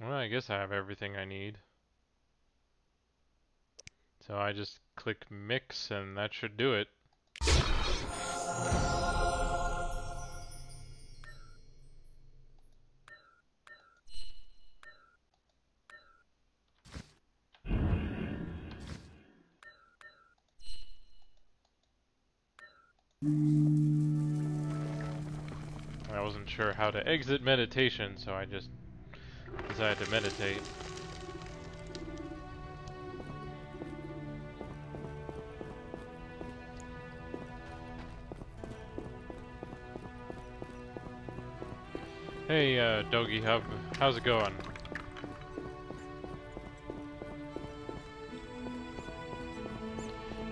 Well, I guess I have everything I need. So I just click mix and that should do it. I wasn't sure how to exit meditation, so I just decided to meditate. Hey, Doggy Hub, how's it going?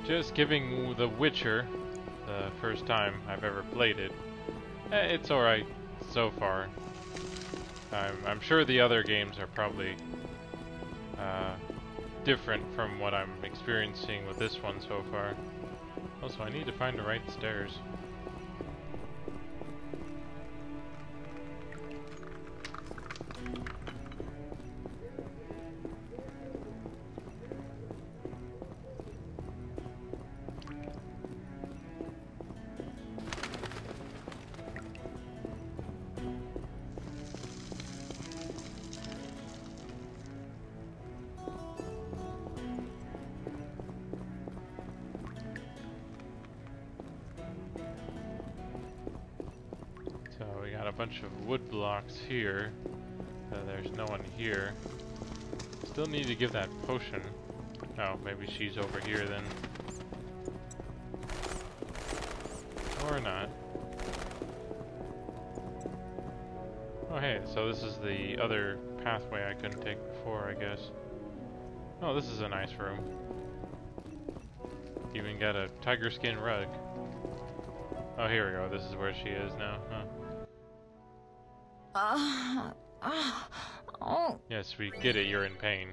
Just giving The Witcher the first time I've ever played it. It's alright so far. I'm sure the other games are probably different from what I'm experiencing with this one so far. Also, I need to find the right stairs. A bunch of wood blocks here. There's no one here. Still need to give that potion. Oh, maybe she's over here then. Or not. Oh hey, so this is the other pathway I couldn't take before, I guess. Oh, this is a nice room. Even got a tiger skin rug. Oh, here we go. This is where she is now, huh? Oh. Yes, we get it, you're in pain.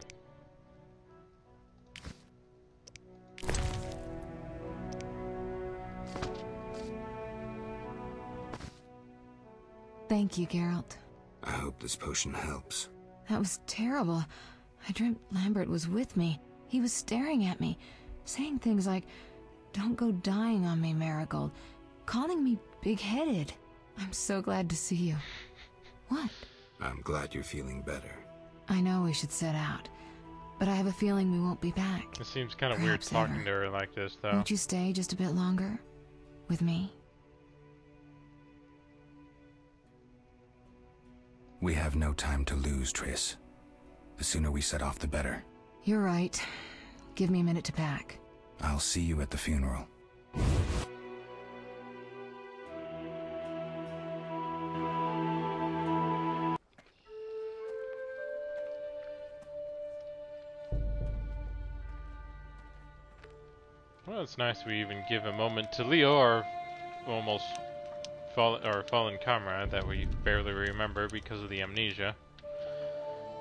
Thank you, Geralt. I hope this potion helps. That was terrible. I dreamt Lambert was with me. He was staring at me, saying things like, "Don't go dying on me, Marigold," calling me big-headed. I'm so glad to see you. What? I'm glad you're feeling better. I know we should set out, but I have a feeling we won't be back. It seems kind of weird talking to her like this, though. Won't you stay just a bit longer? With me? We have no time to lose, Triss. The sooner we set off, the better. You're right. Give me a minute to pack. I'll see you at the funeral. Well, it's nice we even give a moment to Leo, our almost fallen comrade that we barely remember because of the amnesia.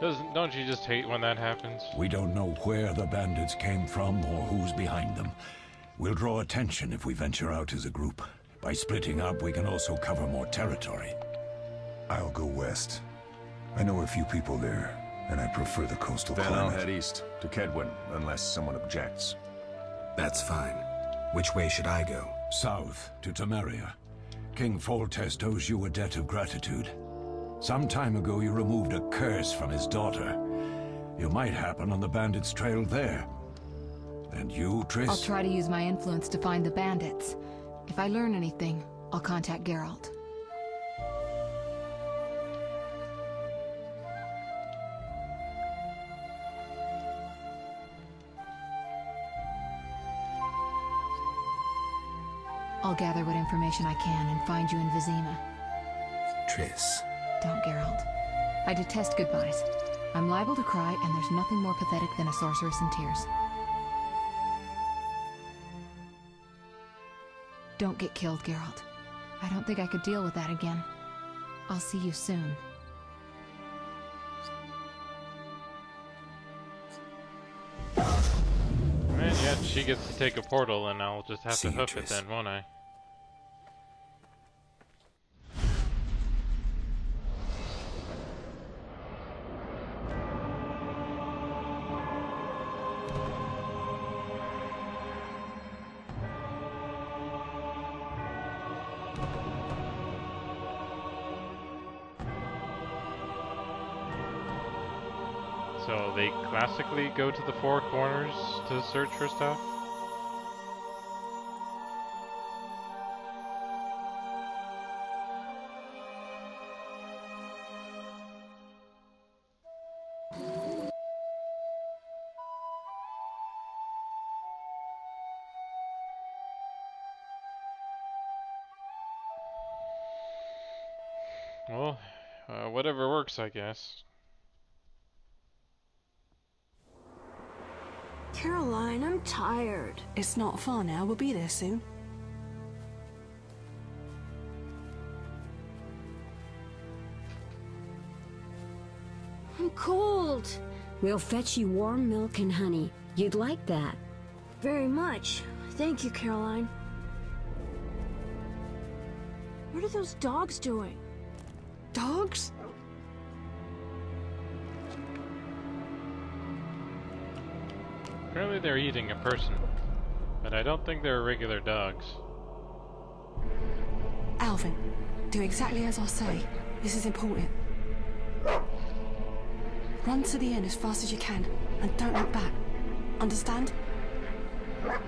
Don't you just hate when that happens? We don't know where the bandits came from or who's behind them. We'll draw attention if we venture out as a group. By splitting up, we can also cover more territory. I'll go west. I know a few people there, and I prefer the coastal climate. Then I'll head east, to Kedwen, unless someone objects. That's fine. Which way should I go? South, to Temeria. King Foltest owes you a debt of gratitude. Some time ago you removed a curse from his daughter. You might happen on the bandits' trail there. And you, Triss? I'll try to use my influence to find the bandits. If I learn anything, I'll contact Geralt. I'll gather what information I can and find you in Vizima. Triss. Don't, Geralt. I detest goodbyes. I'm liable to cry, and there's nothing more pathetic than a sorceress in tears. Don't get killed, Geralt. I don't think I could deal with that again. I'll see you soon. Man, yeah, she gets to take a portal, and I'll just have to hoof it then, won't I? So they classically go to the four corners to search for stuff? Well, whatever works, I guess. Caroline, I'm tired. It's not far now. We'll be there soon. I'm cold. We'll fetch you warm milk and honey. You'd like that. Very much. Thank you, Caroline. What are those dogs doing? Dogs? Apparently they're eating a person, but I don't think they're regular dogs. Alvin, do exactly as I say. This is important. Run to the end as fast as you can, and don't look back. Understand? They're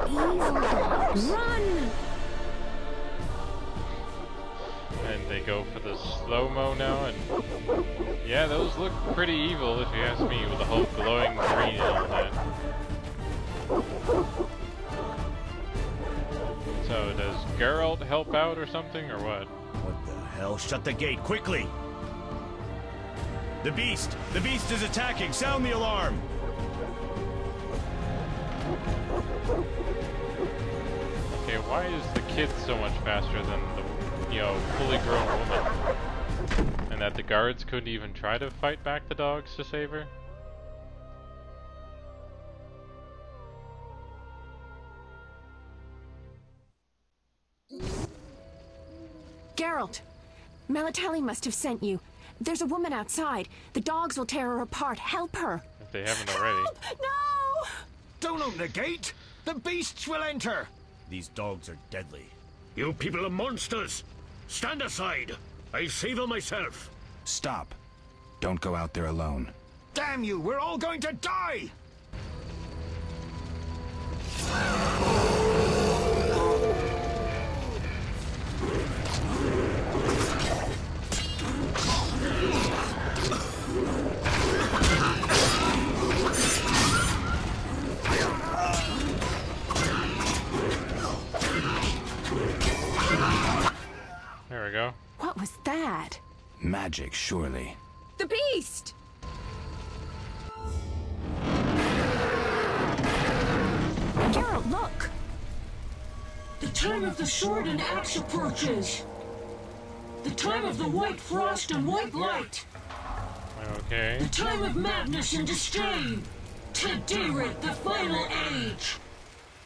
evil dogs. Run! And they go for the slow-mo now, and yeah, those look pretty evil if you ask me, with the whole glowing green and all that. So does Geralt help out or something, or what? What the hell? Shut the gate, quickly! The beast! The beast is attacking! Sound the alarm! Okay, why is the kid so much faster than the, you know, fully grown woman? And that the guards couldn't even try to fight back the dogs to save her? Geralt! Melitele must have sent you. There's a woman outside. The dogs will tear her apart. Help her! If they haven't already. No! Don't open the gate! The beasts will enter! These dogs are deadly. You people are monsters! Stand aside! I'll save her myself! Stop. Don't go out there alone. Damn you! We're all going to die! There we go. What was that? Magic, surely. The beast! Geralt, look! The time of the sword and axe approaches. The time of the white frost and white light. Okay. The time of madness and disdain. Tedirit, the final age.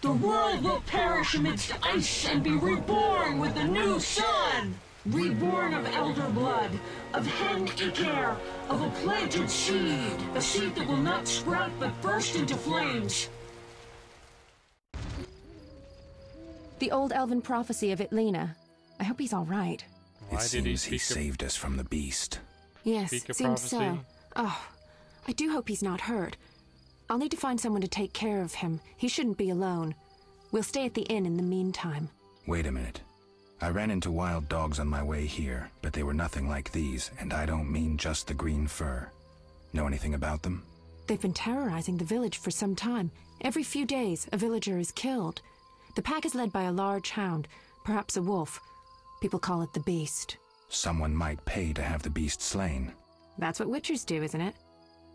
The world will perish amidst ice and be reborn with the new sun. Reborn of elder blood, of hen Icair, of a planted seed. A seed that will not sprout but burst into flames. The old elven prophecy of Itlena. I hope he's all right. It seems he saved us from the beast. Yes, seems so. Oh, I do hope he's not hurt. I'll need to find someone to take care of him. He shouldn't be alone. We'll stay at the inn in the meantime. Wait a minute. I ran into wild dogs on my way here, but they were nothing like these, and I don't mean just the green fur. Know anything about them? They've been terrorizing the village for some time. Every few days, a villager is killed. The pack is led by a large hound, perhaps a wolf. People call it the Beast. Someone might pay to have the beast slain. That's what witchers do, isn't it?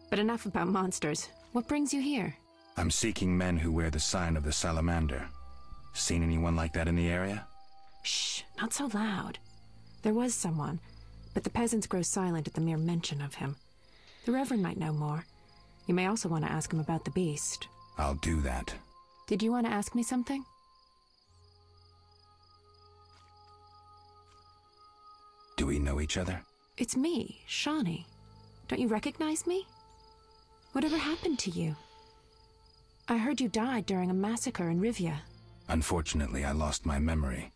But enough about monsters. What brings you here? I'm seeking men who wear the sign of the salamander. Seen anyone like that in the area? Shh, not so loud. There was someone, but the peasants grow silent at the mere mention of him. The Reverend might know more. You may also want to ask him about the beast. I'll do that. Did you want to ask me something? Do we know each other? It's me, Shani. Don't you recognize me? Whatever happened to you? I heard you died during a massacre in Rivia. Unfortunately, I lost my memory.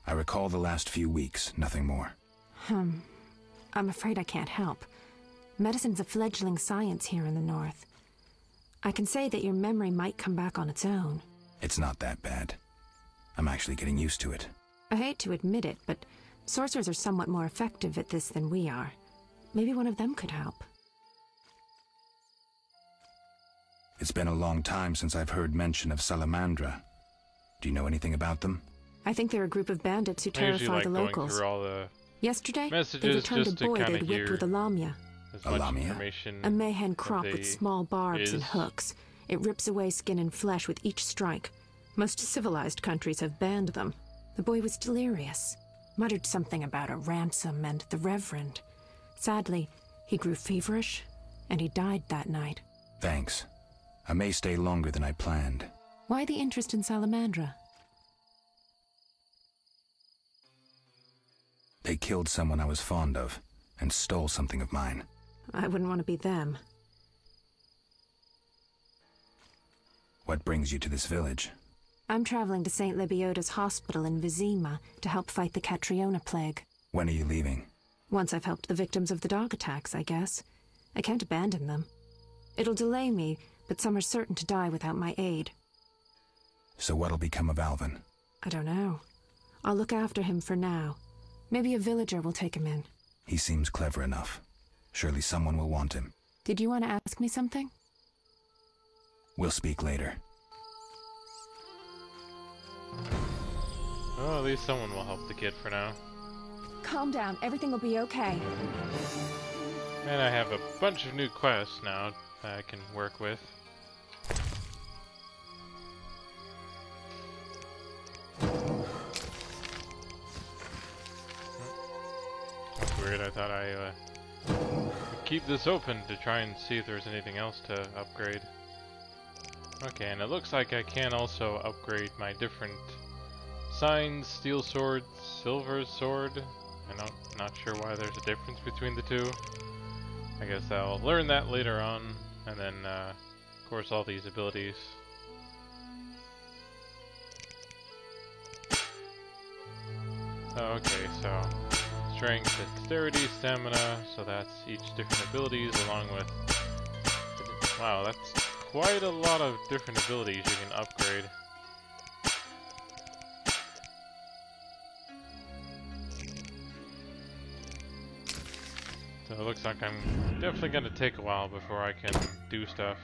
I recall the last few weeks, nothing more. I'm afraid I can't help. Medicine's a fledgling science here in the north. I can say that your memory might come back on its own. It's not that bad. I'm actually getting used to it. I hate to admit it, but sorcerers are somewhat more effective at this than we are. Maybe one of them could help. It's been a long time since I've heard mention of Salamandra. Do you know anything about them? I think they're a group of bandits who I usually terrify like the going locals. through all the Yesterday, they messages returned just a boy to kind they'd of whipped hear with a lamia. as much information. A mayhen what crop they with small barbs and is. hooks. It rips away skin and flesh with each strike. Most civilized countries have banned them. The boy was delirious, muttered something about a ransom and the Reverend. Sadly, he grew feverish, and he died that night. Thanks. I may stay longer than I planned. Why the interest in Salamandra? They killed someone I was fond of, and stole something of mine. I wouldn't want to be them. What brings you to this village? I'm traveling to St. Lebioda's hospital in Vizima to help fight the Catriona plague. When are you leaving? Once I've helped the victims of the dog attacks, I guess. I can't abandon them. It'll delay me, but some are certain to die without my aid. So what'll become of Alvin? I don't know. I'll look after him for now. Maybe a villager will take him in. He seems clever enough. Surely someone will want him. Did you want to ask me something? We'll speak later. Oh, at least someone will help the kid for now. Calm down. Everything will be okay. And I have a bunch of new quests now that I can work with. That's weird. I thought I would keep this open to try and see if there's anything else to upgrade. Okay, and it looks like I can also upgrade my different signs: steel sword, silver sword. I'm not sure why there's a difference between the two. I guess I'll learn that later on, and then of course all these abilities. Okay, so strength, dexterity, stamina, so that's each different abilities along with... Wow, that's quite a lot of different abilities you can upgrade. So it looks like I'm definitely going to take a while before I can do stuff.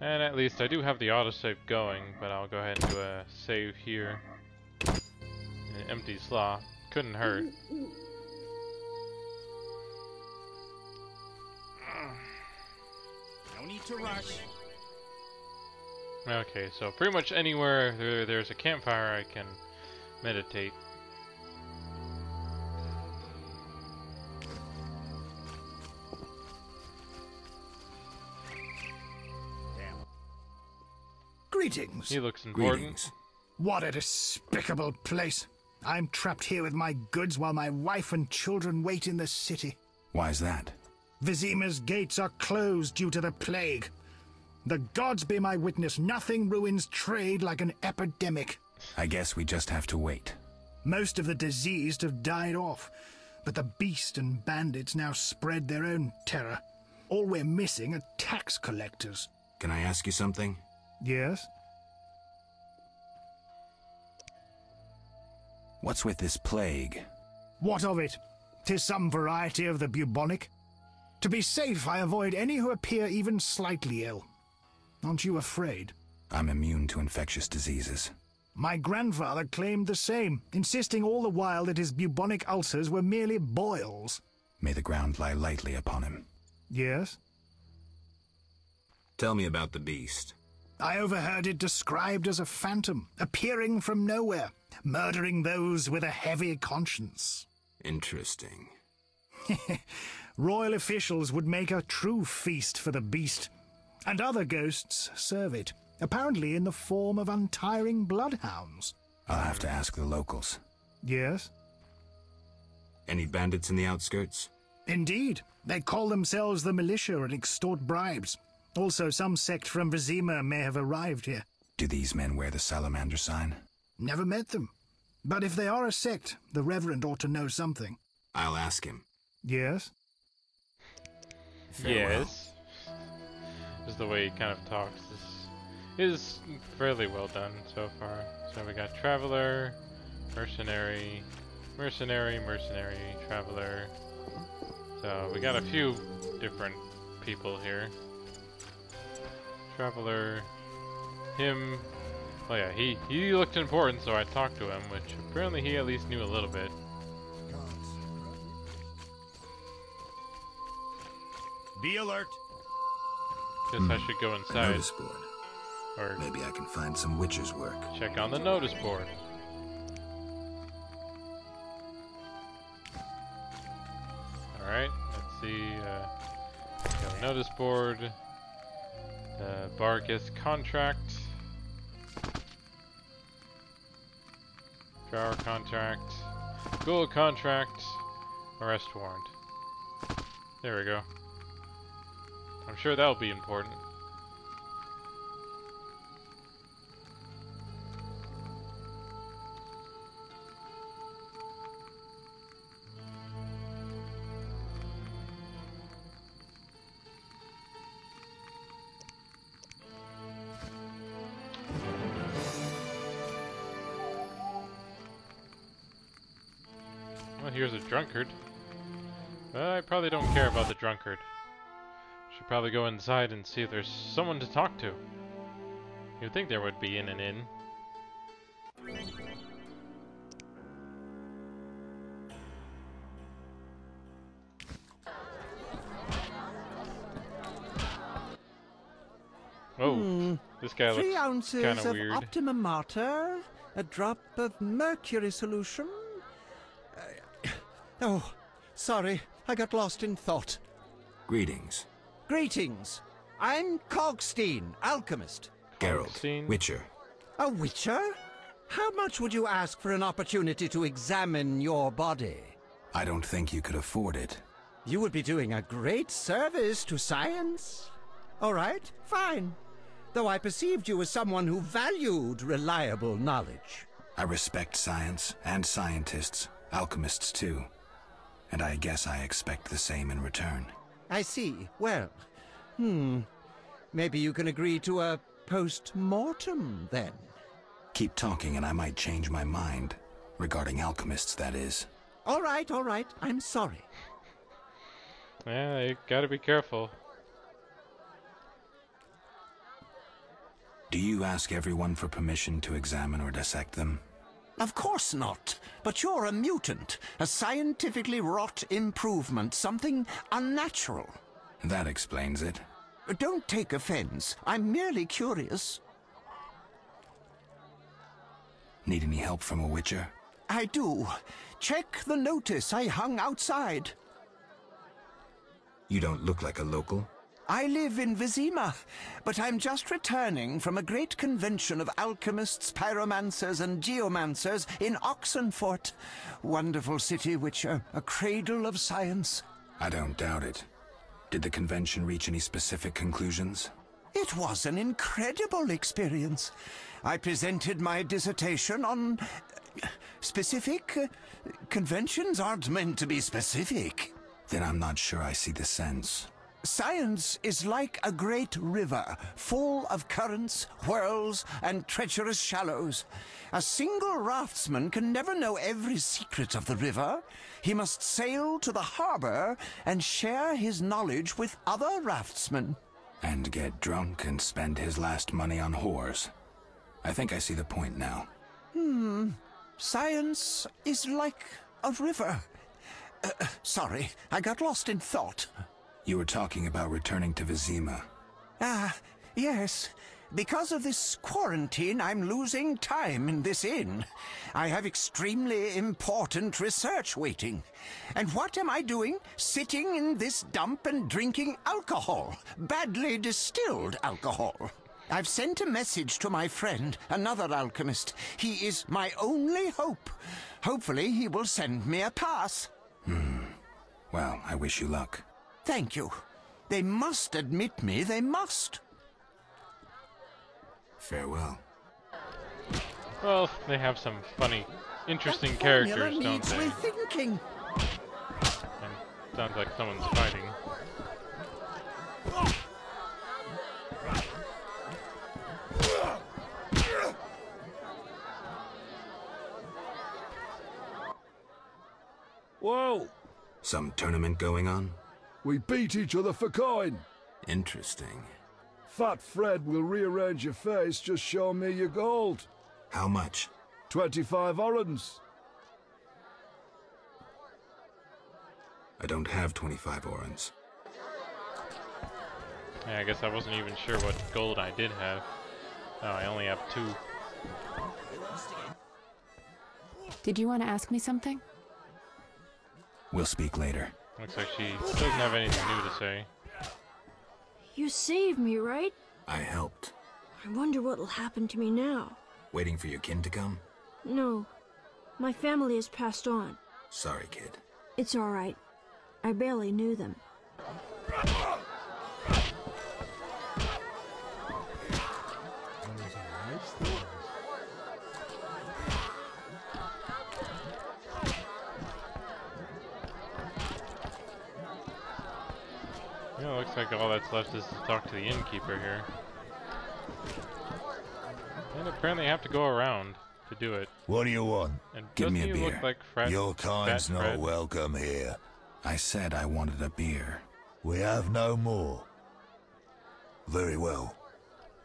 And at least I do have the autosave going, but I'll go ahead and do a save here. An empty slot. Couldn't hurt. No need to rush. Okay, so pretty much anywhere there's a campfire I can meditate. Greetings. He looks important. Greetings. What a despicable place. I'm trapped here with my goods while my wife and children wait in the city. Why's that? Vizima's gates are closed due to the plague. The gods be my witness, nothing ruins trade like an epidemic. I guess we just have to wait. Most of the diseased have died off, but the beast and bandits now spread their own terror. All we're missing are tax collectors. Can I ask you something? Yes? What's with this plague? What of it? 'Tis some variety of the bubonic. To be safe, I avoid any who appear even slightly ill. Aren't you afraid? I'm immune to infectious diseases. My grandfather claimed the same, insisting all the while that his bubonic ulcers were merely boils. May the ground lie lightly upon him. Yes? Tell me about the beast. I overheard it described as a phantom, appearing from nowhere, murdering those with a heavy conscience. Interesting. Royal officials would make a true feast for the beast, and other ghosts serve it, apparently in the form of untiring bloodhounds. I'll have to ask the locals. Yes? Any bandits in the outskirts? Indeed. They call themselves the militia and extort bribes. Also, some sect from Vizima may have arrived here. Do these men wear the salamander sign? Never met them. But if they are a sect, the Reverend ought to know something. I'll ask him. Yes? Yes. Just the way he kind of talks is fairly well done so far. So we got Traveler, Mercenary, Traveler. So we got a few different people here. Traveler, him. Oh yeah, he looked important, so I talked to him, which apparently he at least knew a little bit. Be alert. Guess I should go inside. Notice board. Or maybe I can find some witcher's work. Check on the notice board. Alright, let's see. Go notice board. Bargus contract. Drawer contract. Ghoul contract. Arrest warrant. There we go. I'm sure that'll be important. Well, here's a drunkard. I probably don't care about the drunkard. Should probably go inside and see if there's someone to talk to. You'd think there would be in an inn. Oh, this guy looks 3 ounces kind of of weird. Optimum Mater, a drop of mercury solution. Oh, sorry, I got lost in thought. Greetings. Greetings. I'm Cogstein, alchemist. Geralt, Witcher. A witcher? How much would you ask for an opportunity to examine your body? I don't think you could afford it. You would be doing a great service to science. All right, fine. Though I perceived you as someone who valued reliable knowledge. I respect science and scientists, alchemists too. And I guess I expect the same in return. I see. Well, maybe you can agree to a post-mortem, then. Keep talking and I might change my mind. Regarding alchemists, that is. All right, I'm sorry. Yeah, you gotta be careful. Do you ask everyone for permission to examine or dissect them? Of course not. But you're a mutant, a scientifically wrought improvement, something unnatural. That explains it. Don't take offense. I'm merely curious. Need any help from a witcher? I do. Check the notice I hung outside. You don't look like a local. I live in Vizima, but I'm just returning from a great convention of alchemists, pyromancers, and geomancers in Oxenfurt. Wonderful city, Witcher, a cradle of science. I don't doubt it. Did the convention reach any specific conclusions? It was an incredible experience. I presented my dissertation on... specific? Conventions aren't meant to be specific. Then I'm not sure I see the sense. Science is like a great river, full of currents, whirls, and treacherous shallows. A single raftsman can never know every secret of the river. He must sail to the harbor and share his knowledge with other raftsmen. And get drunk and spend his last money on whores. I think I see the point now. Science is like a river. Sorry, I got lost in thought. You were talking about returning to Vizima. Yes. Because of this quarantine, I'm losing time in this inn. I have extremely important research waiting. And what am I doing? Sitting in this dump and drinking alcohol. Badly distilled alcohol. I've sent a message to my friend, another alchemist. He is my only hope. Hopefully he will send me a pass. Well, I wish you luck. Thank you. They must admit me, they must. Farewell. Well, they have some funny, interesting characters, don't they? Rethinking. And sounds like someone's fighting. Whoa! Some tournament going on? We beat each other for coin. Interesting. Fat Fred will rearrange your face, just show me your gold. How much? 25 orens. I don't have 25 orens. Yeah, I guess I wasn't even sure what gold I did have. Oh, I only have 2. Did you want to ask me something? We'll speak later. Looks like she doesn't have anything new to say. You saved me, right? I helped. I wonder what'll happen to me now. Waiting for your kin to come? No. My family has passed on. Sorry, kid. It's all right. I barely knew them. Yeah, looks like all that's left is to talk to the innkeeper here. And apparently I have to go around to do it. What do you want? And Give me a doesn't he beer. look like Fred? Your kind's Fat not Fred? welcome here. I said I wanted a beer. We have no more. Very well.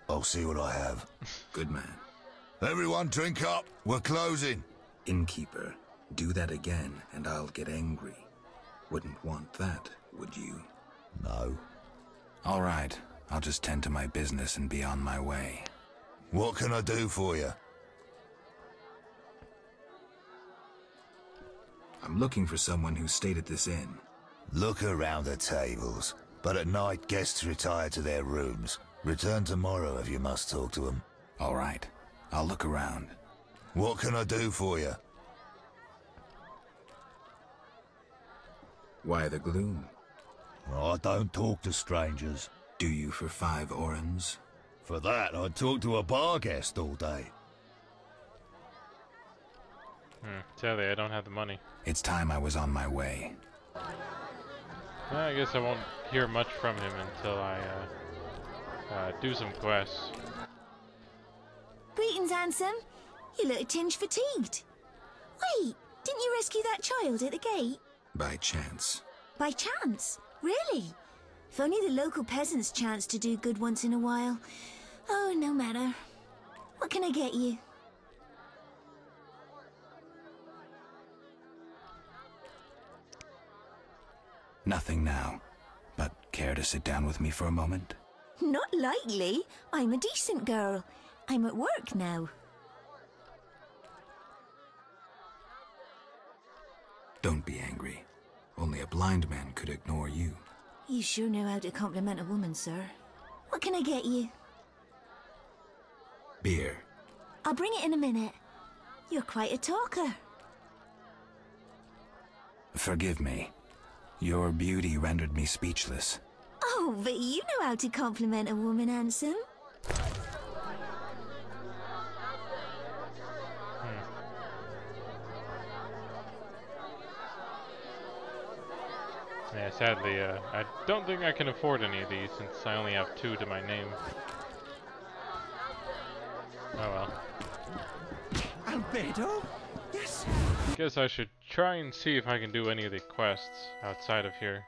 I'll see what I have. Good man. Everyone drink up. We're closing. Innkeeper, do that again and I'll get angry. Wouldn't want that, would you? No. All right. I'll just tend to my business and be on my way. What can I do for you? I'm looking for someone who stayed at this inn. Look around the tables, but at night guests retire to their rooms. Return tomorrow if you must talk to them. All right. I'll look around. What can I do for you? Why the gloom? I don't talk to strangers. Do you for 5 orens? For that, I'd talk to a bar guest all day. Sadly, I don't have the money. It's time I was on my way. Well, I guess I won't hear much from him until I do some quests. Greetings, handsome. You look a tinge fatigued. Wait, didn't you rescue that child at the gate? By chance. By chance? Really? If only the local peasants chanced to do good once in a while. Oh, no matter. What can I get you? Nothing now. But care to sit down with me for a moment? Not likely. I'm a decent girl. I'm at work now. Don't be angry. Only a blind man could ignore you. You sure know how to compliment a woman, sir. What can I get you? Beer. I'll bring it in a minute. You're quite a talker. Forgive me. Your beauty rendered me speechless. Oh, but you know how to compliment a woman, handsome. Yeah, sadly, I don't think I can afford any of these since I only have 2 to my name. Oh well. Albedo? Yes. Guess I should try and see if I can do any of the quests outside of here.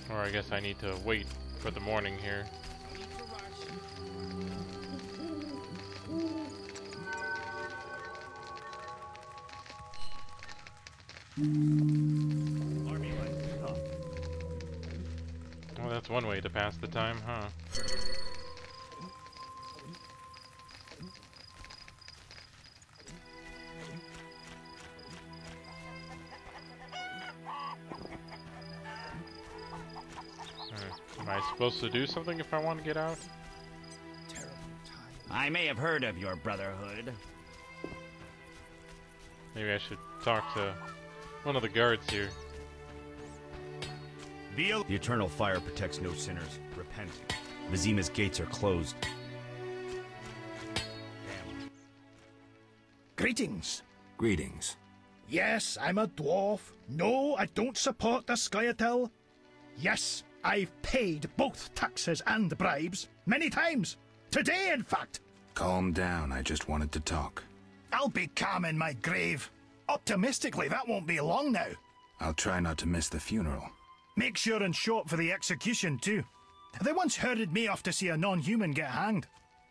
Or I guess I need to wait for the morning here. Well, that's one way to pass the time, huh? Am I supposed to do something if I want to get out? I may have heard of your brotherhood. Maybe I should talk to one of the guards here. The eternal fire protects no sinners. Repent. Vizima's gates are closed. Greetings. Greetings. Yes, I'm a dwarf. No, I don't support the Scoia'tael. Yes, I've paid both taxes and bribes. Many times. Today, in fact. Calm down, I just wanted to talk. I'll be calm in my grave. Optimistically, that won't be long now. I'll try not to miss the funeral. Make sure and show up for the execution, too. They once herded me off to see a non-human get hanged.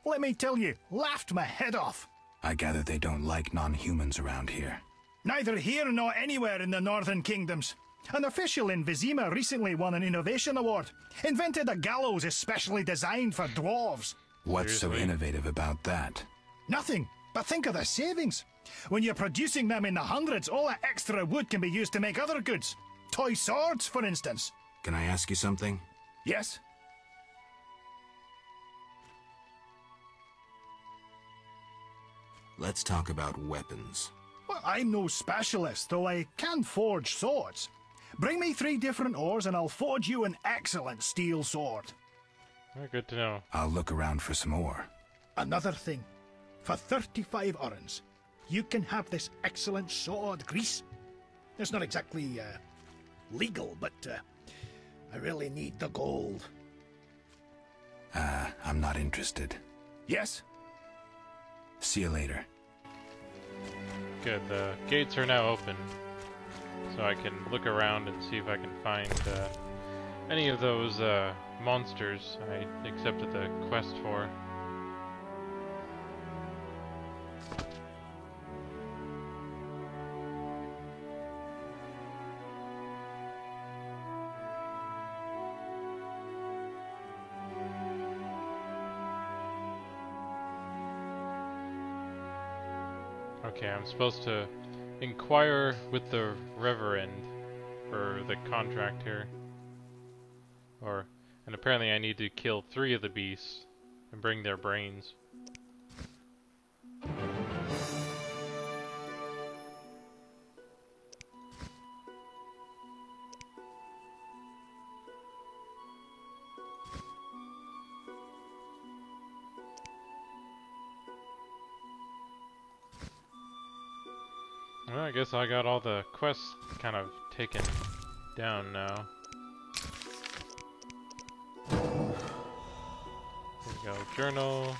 Let me tell you, laughed my head off. I gather they don't like non-humans around here. Neither here nor anywhere in the Northern Kingdoms. An official in Vizima recently won an innovation award. Invented a gallows especially designed for dwarves. What's so innovative about that? Nothing, but think of the savings. When you're producing them in the hundreds, all that extra wood can be used to make other goods. Toy swords, for instance. Can I ask you something? Yes? Let's talk about weapons. Well, I'm no specialist, though I can forge swords. Bring me 3 different ores and I'll forge you an excellent steel sword. Very good to know. I'll look around for some more. Another thing. For 35 orens, you can have this excellent sword, Grease. It's not exactly legal, but I really need the gold. I'm not interested. Yes? See you later. Good, the gates are now open, so I can look around and see if I can find any of those monsters I accepted the quest for. Okay, I'm supposed to inquire with the Reverend for the contract here. And apparently I need to kill 3 of the beasts and bring their brains. Well, I guess I got all the quests kind of taken down now. Here we go, journal.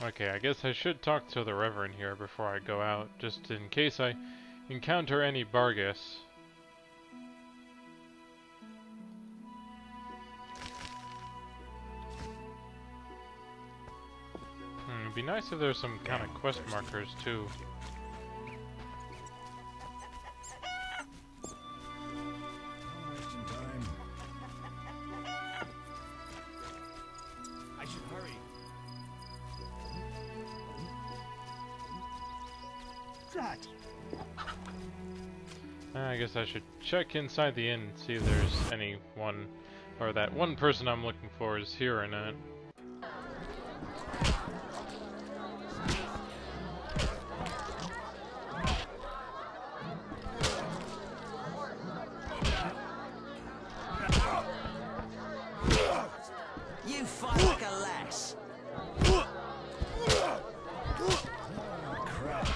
Okay, I guess I should talk to the Reverend here before I go out, just in case I encounter any Bargus. It'd be nice if there's some kind of quest markers too. I guess I should check inside the inn and see if there's anyone, or that one person I'm looking for is here or not. You fight like a lass. Crap.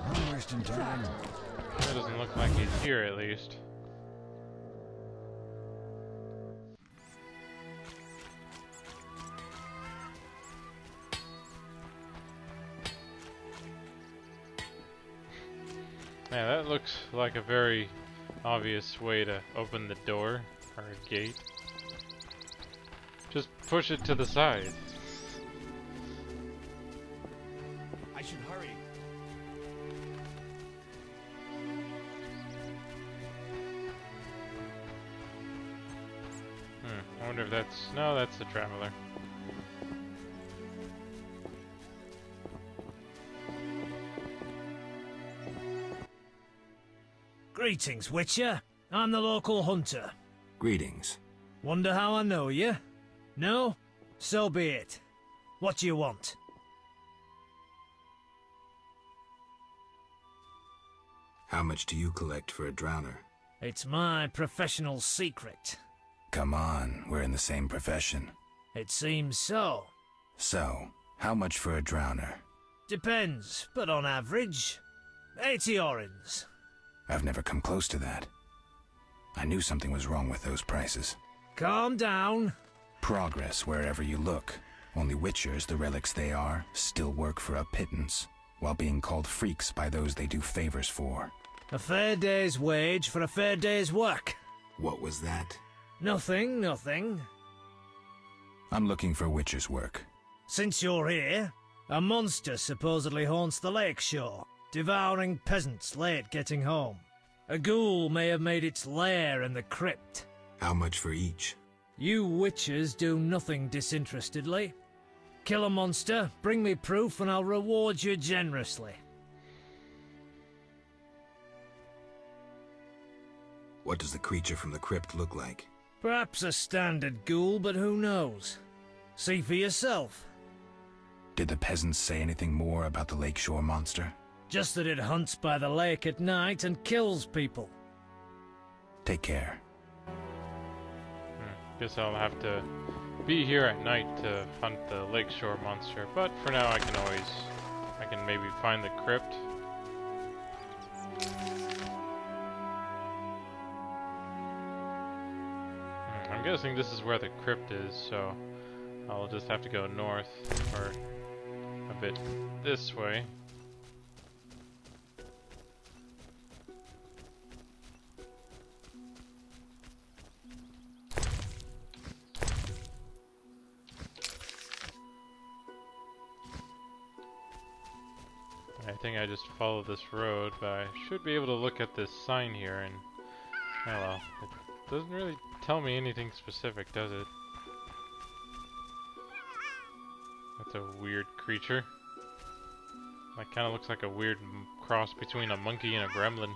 I'm wasting time. That doesn't look like he's here, at least. Yeah, that looks like a very obvious way to open the door, or a gate. Just push it to the side. I should hurry. I wonder if that's... No, that's the Traveler. Greetings, Witcher. I'm the local hunter. Greetings. Wonder how I know you? No? So be it. What do you want? How much do you collect for a drowner? It's my professional secret. Come on, we're in the same profession. It seems so. So, how much for a drowner? Depends, but on average, 80 orens. I've never come close to that. I knew something was wrong with those prices. Calm down. Progress wherever you look. Only witchers, the relics they are, still work for a pittance, while being called freaks by those they do favors for. A fair day's wage for a fair day's work. What was that? Nothing, nothing. I'm looking for witcher's work. Since you're here, a monster supposedly haunts the lakeshore, devouring peasants late getting home. A ghoul may have made its lair in the crypt. How much for each? You witchers do nothing disinterestedly. Kill a monster, bring me proof, and I'll reward you generously. What does the creature from the crypt look like? Perhaps a standard ghoul, but who knows? See for yourself. Did the peasants say anything more about the lakeshore monster? Just that it hunts by the lake at night and kills people. Take care. Guess I'll have to be here at night to hunt the lakeshore monster, but for now I can maybe find the crypt. I'm guessing this is where the crypt is, so I'll just have to go north or a bit this way. I think I just follow this road, but I should be able to look at this sign here and, oh well, it doesn't really tell me anything specific, does it? That's a weird creature. That kind of looks like a weird cross between a monkey and a gremlin.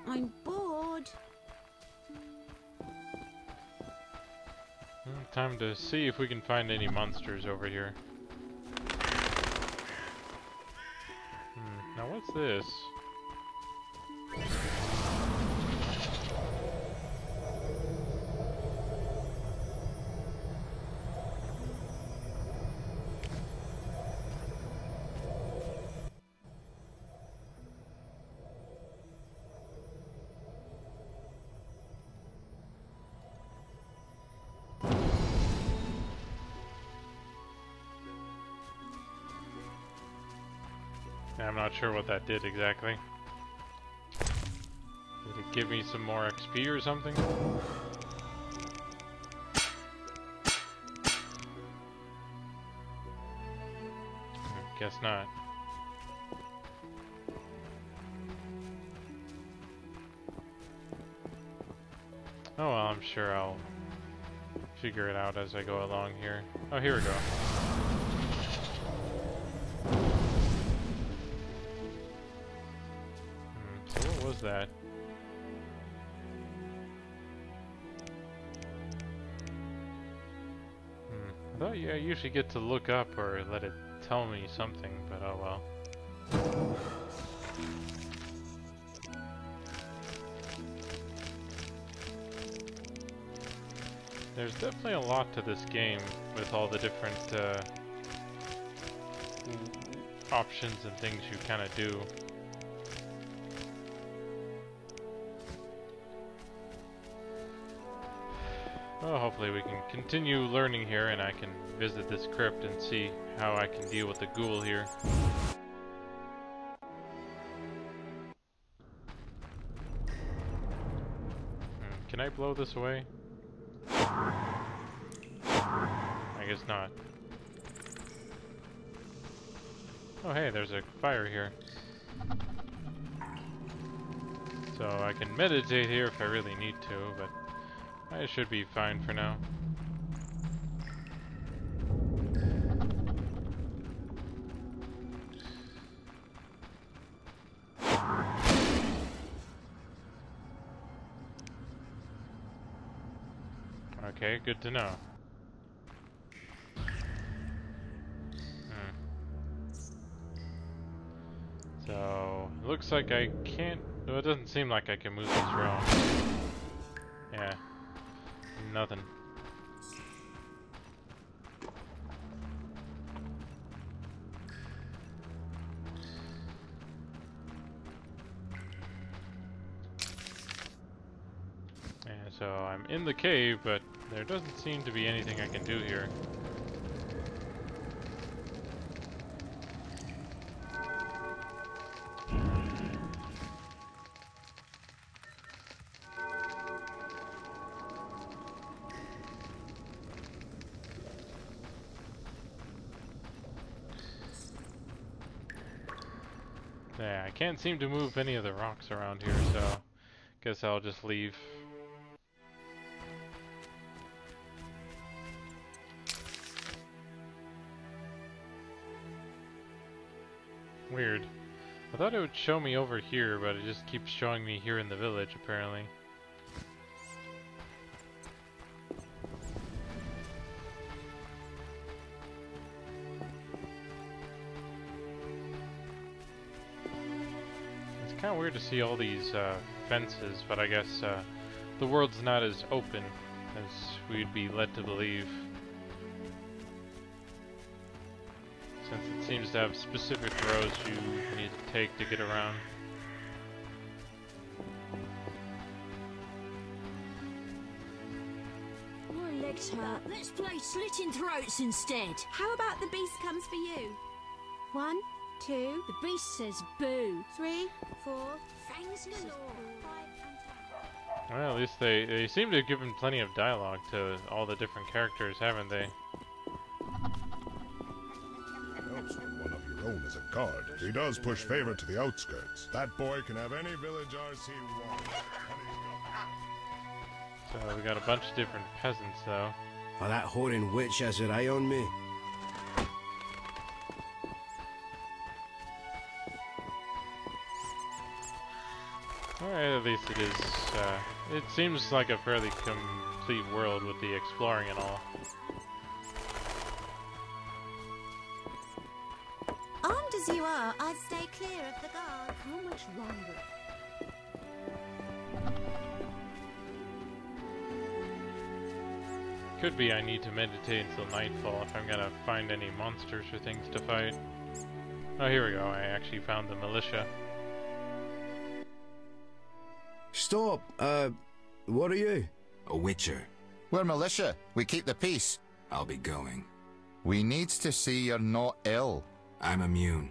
I'm bored. Time to see if we can find any monsters over here. Now what's this? I'm not sure what that did exactly. Did it give me some more XP or something? Guess not. Oh well, I'm sure I'll figure it out as I go along here. Oh, here we go. So what was that? I thought I usually get to look up or let it tell me something, but oh well. There's definitely a lot to this game with all the different options and things you kind of do. Well, hopefully we can continue learning here and I can visit this crypt and see how I can deal with the ghoul here. Can I blow this away? I guess not. Oh hey, there's a fire here. So I can meditate here if I really need to, but I should be fine for now. Okay, good to know. So, it looks like I can't... No, it doesn't seem like I can move this drone. Yeah. Nothing. Yeah, so I'm in the cave, but there doesn't seem to be anything I can do here. Yeah, I can't seem to move any of the rocks around here, so guess I'll just leave. Weird. I thought it would show me over here, but it just keeps showing me here in the village, apparently. It's kind of weird to see all these fences, but I guess the world's not as open as we'd be led to believe. Since it seems to have specific roads you need to take to get around. My legs hurt. Let's play slitting throats instead. How about the beast comes for you? 1, 2. The beast says boo. 3, 4. Fangs galore. 5 and 10. Well, at least they seem to have given plenty of dialogue to all the different characters, haven't they? Helps when one of your own is a guard. He does push favor to the outskirts. That boy can have any village RC he wants. So we got a bunch of different peasants, though. Oh, that whoring witch has her eye on me. Alright, at least it is, it seems like a fairly complete world with the exploring and all. Armed as you are, I'd stay clear of the guards. How much longer? Could be I need to meditate until nightfall if I'm gonna find any monsters or things to fight. Oh, here we go. I actually found the militia. Stop! What are you? A witcher. We're militia. We keep the peace. I'll be going. We needs to see you're not ill. I'm immune.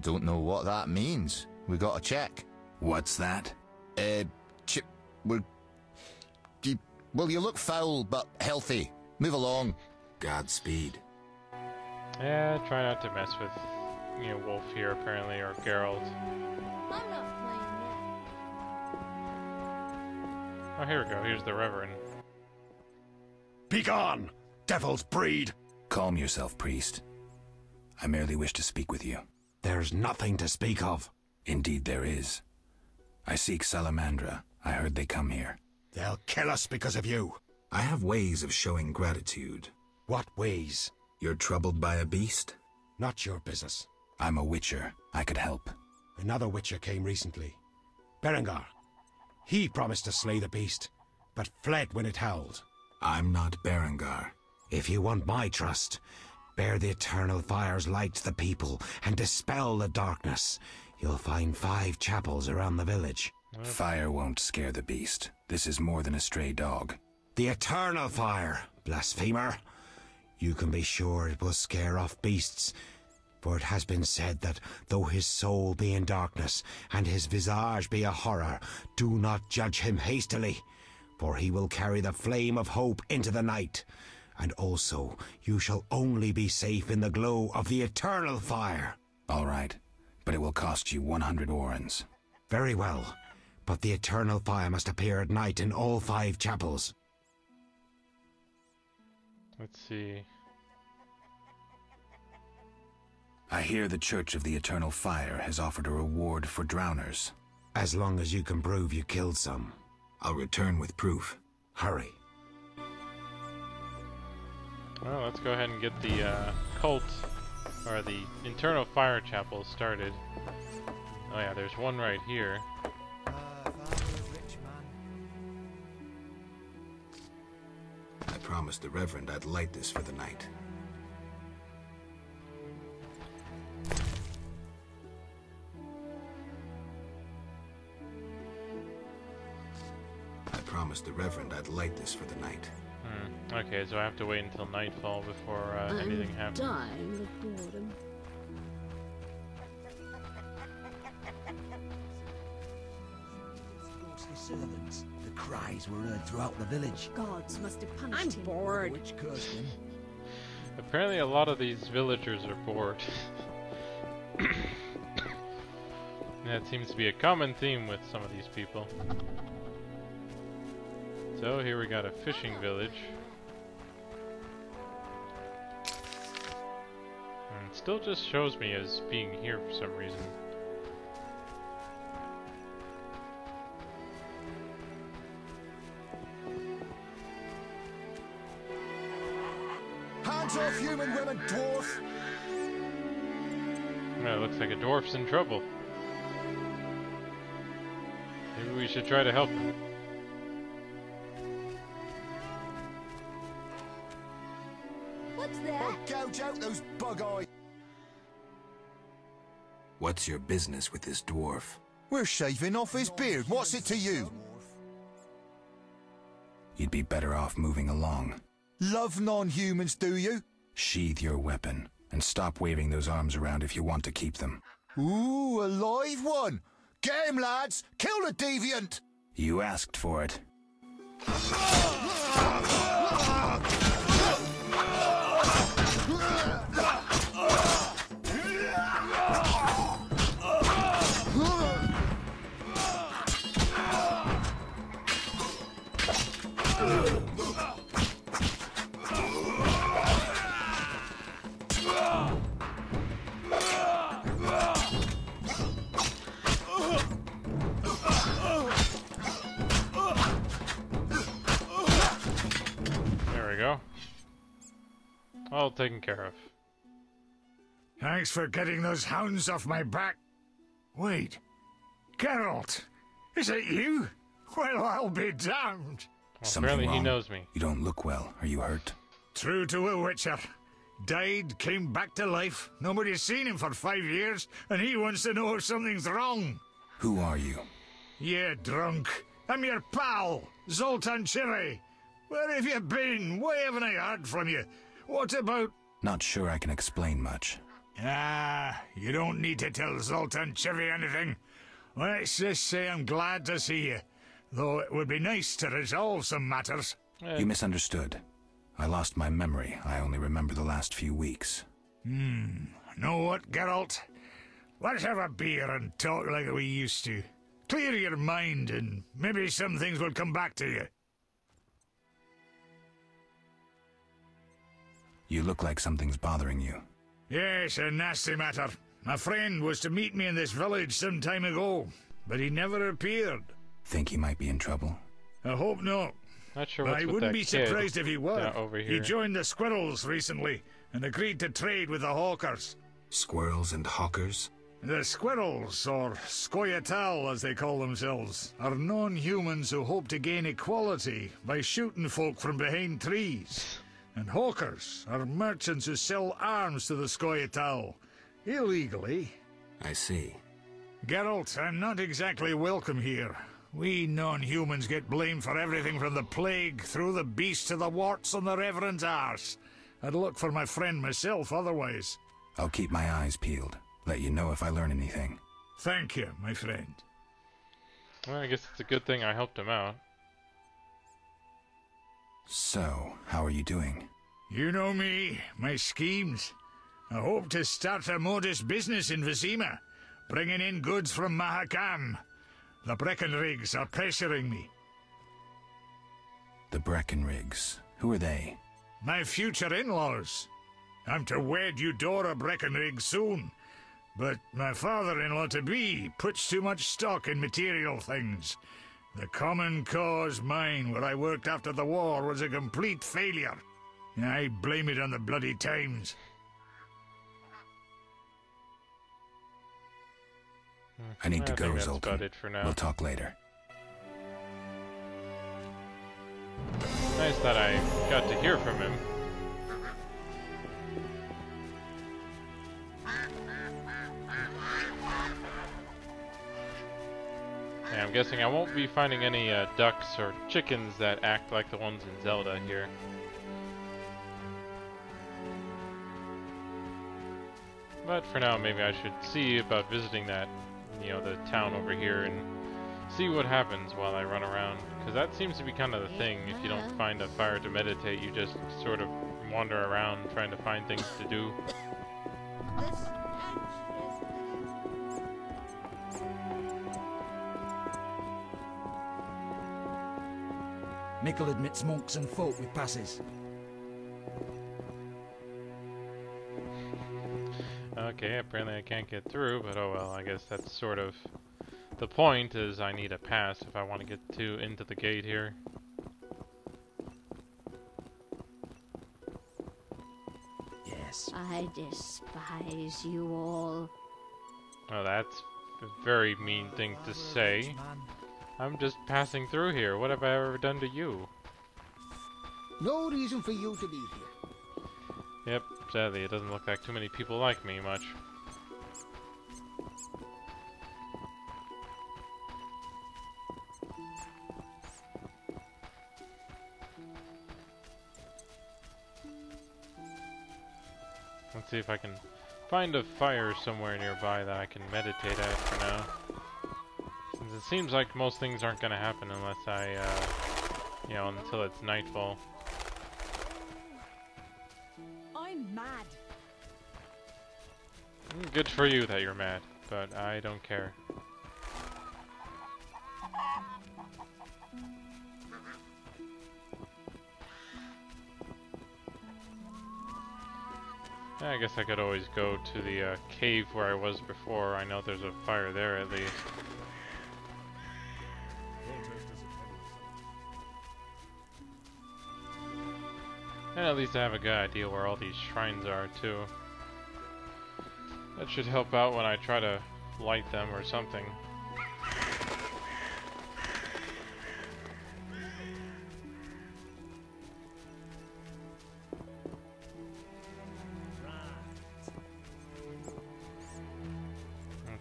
Don't know what that means. We gotta check. What's that? Well, you look foul, but healthy. Move along. Godspeed. Yeah, try not to mess with, you know, Wolf here, apparently, or Geralt. I'm not playing yet. Oh, here we go. Here's the Reverend. Begone, devil's breed! Calm yourself, priest. I merely wish to speak with you. There's nothing to speak of. Indeed there is. I seek Salamandra. I heard they come here. They'll kill us because of you. I have ways of showing gratitude. What ways? You're troubled by a beast? Not your business. I'm a witcher. I could help. Another witcher came recently. Berengar. He promised to slay the beast, but fled when it howled. I'm not Berengar. If you want my trust, bear the eternal fire's light to the people and dispel the darkness. You'll find 5 chapels around the village. Fire won't scare the beast. This is more than a stray dog. The eternal fire, blasphemer. You can be sure it will scare off beasts, for it has been said that though his soul be in darkness and his visage be a horror, do not judge him hastily, for he will carry the flame of hope into the night. And also, you shall only be safe in the glow of the eternal fire. All right, but it will cost you 100 orens. Very well, but the eternal fire must appear at night in all 5 chapels. Let's see. I hear the Church of the Eternal Fire has offered a reward for drowners. As long as you can prove you killed some. I'll return with proof. Hurry. Well, let's go ahead and get the cult, or the internal fire chapel started. Oh yeah, there's one right here. I promised the Reverend I'd light this for the night. I promised the Reverend I'd light this for the night. Okay, so I have to wait until nightfall before anything happens. I'm dying of boredom. Ghostly servants. The cries were heard throughout the village. Gods must have punished him. I'm bored. Which cursed him. Apparently a lot of these villagers are bored. That seems to be a common theme with some of these people. So here we got a fishing village. And it still just shows me as being here for some reason. Hands off, human women, dwarf! Well, it looks like a dwarf's in trouble. Maybe we should try to help him. What's there? I'll gouge out those bug-eyes! What's your business with this dwarf? We're shaving off his beard. What's it to you? You'd be better off moving along. Love non-humans, do you? Sheathe your weapon, and stop waving those arms around if you want to keep them. Ooh, a live one! Get him, lads! Kill the deviant! You asked for it. All taken care of. Thanks for getting those hounds off my back. Wait, Geralt, is it you? Well, I'll be damned. Well, apparently he knows me. You don't look well. Are you hurt? True to a witcher. Died, came back to life. Nobody's seen him for 5 years, and he wants to know if something's wrong. Who are you? Yeah, drunk. I'm your pal, Zoltan Chiri. Where have you been? Why haven't I heard from you? What about... Not sure I can explain much. You don't need to tell Zoltan Chiri anything. Let's just say I'm glad to see you. Though it would be nice to resolve some matters. You misunderstood. I lost my memory. I only remember the last few weeks. Know what, Geralt? Let's have a beer and talk like we used to. Clear your mind and maybe some things will come back to you. You look like something's bothering you. Yes, a nasty matter. My friend was to meet me in this village some time ago, but he never appeared. Think he might be in trouble? I hope not. Not sure But what's I with wouldn't that be kid surprised if he were. over here. He joined the Squirrels recently and agreed to trade with the Hawkers. Squirrels and hawkers? The Squirrels, or Scoia'tael as they call themselves, are non-humans who hope to gain equality by shooting folk from behind trees. And Hawkers are merchants who sell arms to the Scoia'tael, illegally. I see. Geralt, I'm not exactly welcome here. We non-humans get blamed for everything from the plague through the beast to the warts on the Reverend's arse. I'd look for my friend myself otherwise. I'll keep my eyes peeled. Let you know if I learn anything. Thank you, my friend. Well, I guess it's a good thing I helped him out. So, how are you doing? You know me, my schemes. I hope to start a modest business in Vizima, bringing in goods from Mahakam. The Breckenrigs are pressuring me. The Breckenrigs? Who are they? My future in-laws. I'm to wed Eudora Breckenrig soon, but my father-in-law-to-be puts too much stock in material things. The Common Cause mine, where I worked after the war, was a complete failure. I blame it on the bloody times. I need to I go, think that's Zoltan. about it for now. We'll talk later. Nice that I got to hear from him. Yeah, I'm guessing I won't be finding any ducks or chickens that act like the ones in Zelda here. But for now, maybe I should see about visiting that, you know, the town over here and see what happens while I run around. Because that seems to be kind of the thing. If you don't find a fire to meditate, you just sort of wander around trying to find things to do. Mickle admits monks and folk with passes. Okay, apparently I can't get through, but oh well, I guess that's sort of the point, is I need a pass if I want to get into the gate here. Yes. I despise you all. Oh, that's a very mean thing to say. I'm just passing through here. What have I ever done to you? No reason for you to be here. Yep, sadly, it doesn't look like too many people like me much. Let's see if I can find a fire somewhere nearby that I can meditate at for now. Since it seems like most things aren't gonna happen unless I, you know, until it's nightfall. I'm mad. Good for you that you're mad, but I don't care. I guess I could always go to the cave where I was before. I know there's a fire there at least. And at least I have a good idea where all these shrines are too. That should help out when I try to light them or something.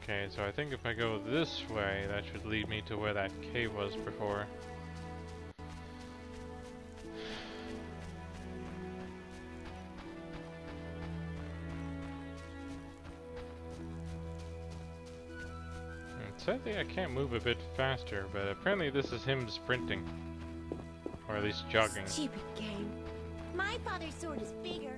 Okay, so I think if I go this way, that should lead me to where that cave was before. Sadly, I can't move a bit faster, but apparently this is him sprinting. Or at least jogging. Stupid game. My father's sword is bigger.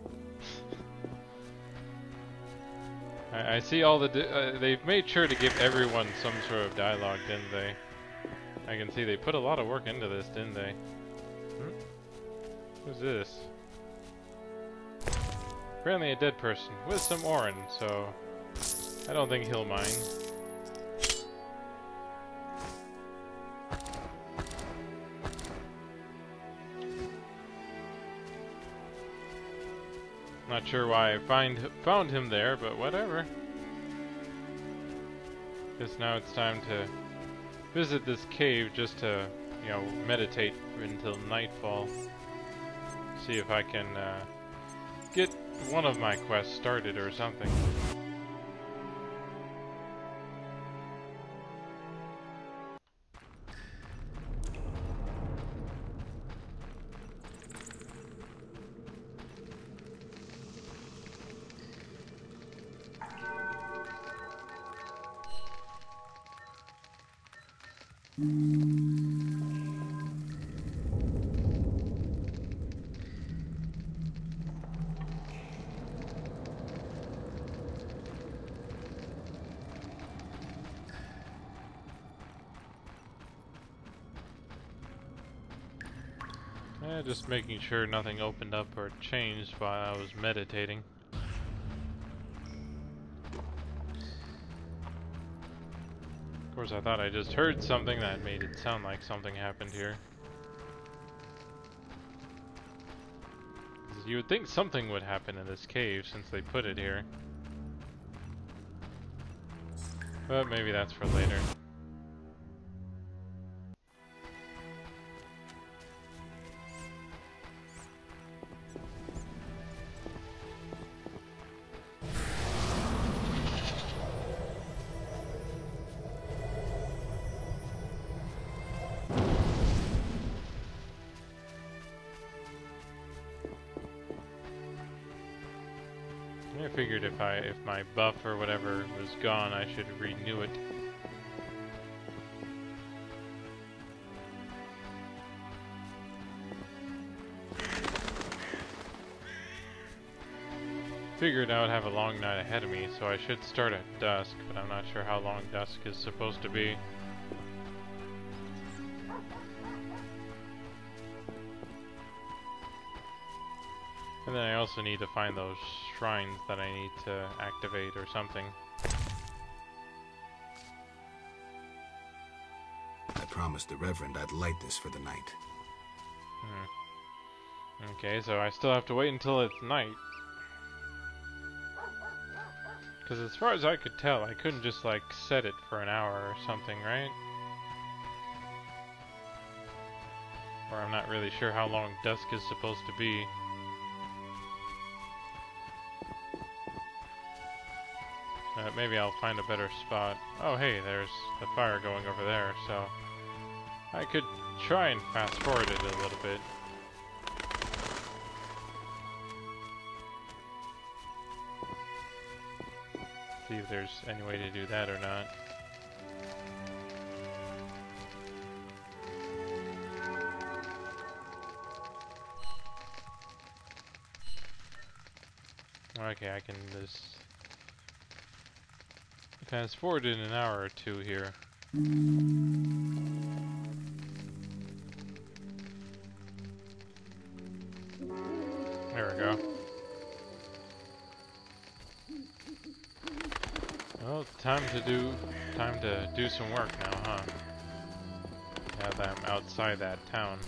I see all the... they've made sure to give everyone some sort of dialogue, didn't they? I can see they put a lot of work into this, didn't they? Who's this? Apparently a dead person with some orange, so... I don't think he'll mind. Not sure why I found him there, but whatever. Guess now it's time to visit this cave just to, you know, meditate until nightfall. See if I can get one of my quests started or something. Just making sure nothing opened up or changed while I was meditating. Of course, I thought I just heard something that made it sound like something happened here. you would think something would happen in this cave since they put it here. But maybe that's for later. I figured if my buff or whatever was gone, I should renew it. Figured I would have a long night ahead of me, so I should start at dusk, but I'm not sure how long dusk is supposed to be. And then I also need to find those shrines that I need to activate or something. I promised the Reverend I'd light this for the night. Okay, so I still have to wait until it's night. Because as far as I could tell, I couldn't just like set it for an hour or something, right? Or I'm not really sure how long dusk is supposed to be. Maybe I'll find a better spot. Oh hey, there's the fire going over there, so I could try and fast forward it a little bit. See if there's any way to do that or not. Okay, I can just fast forward in an hour or two here. There we go. Well, time to do some work now, huh? Now that I'm outside that town.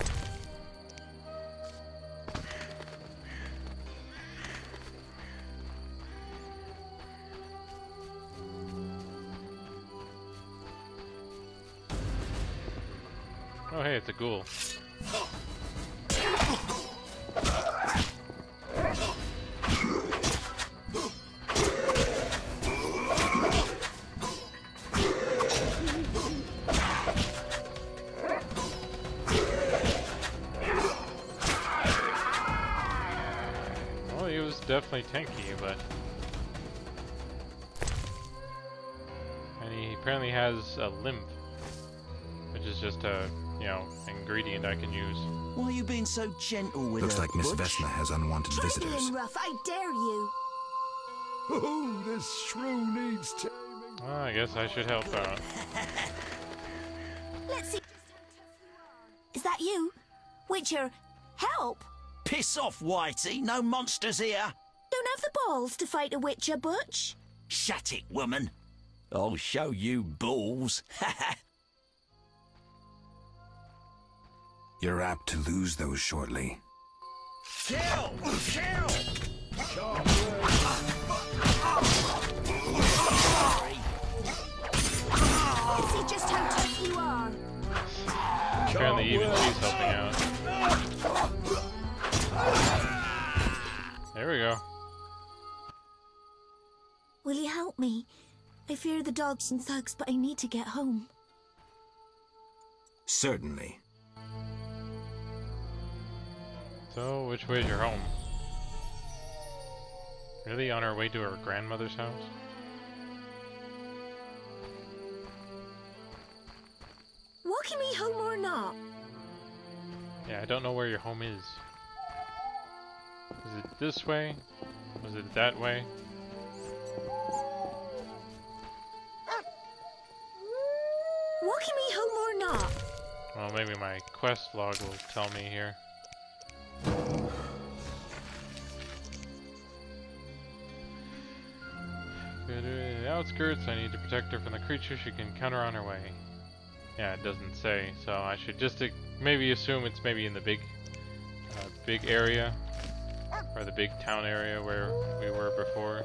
Oh hey, it's a ghoul. Well, he was definitely tanky, but... And he apparently has a lymph, which is just a, you know, ingredient I can use. Why are you being so gentle with Looks her, like Miss Butch? Vesna has unwanted Try visitors. being rough, I dare you. Oh, this shrew needs taming. Well, I guess I should help out. Let's see. Is that you? Witcher, help! Piss off, Whitey. No monsters here. Don't have the balls to fight a Witcher, Butch. Shut it, woman. I'll show you balls. You're apt to lose those shortly. Kill! Kill! See just how tough you are. Apparently even she's helping out. There we go. Will you help me? I fear the dogs and thugs, but I need to get home. Certainly. So, which way is your home? Really? On our way to our grandmother's house? Walking me home or not? Yeah, I don't know where your home is. Is it this way? Was it that way? Walking me home or not? Well, maybe my quest log will tell me here. In the outskirts, I need to protect her from the creature she can encounter on her way. Yeah, it doesn't say, so I should just maybe assume it's maybe in the big area. Or the big town area where we were before.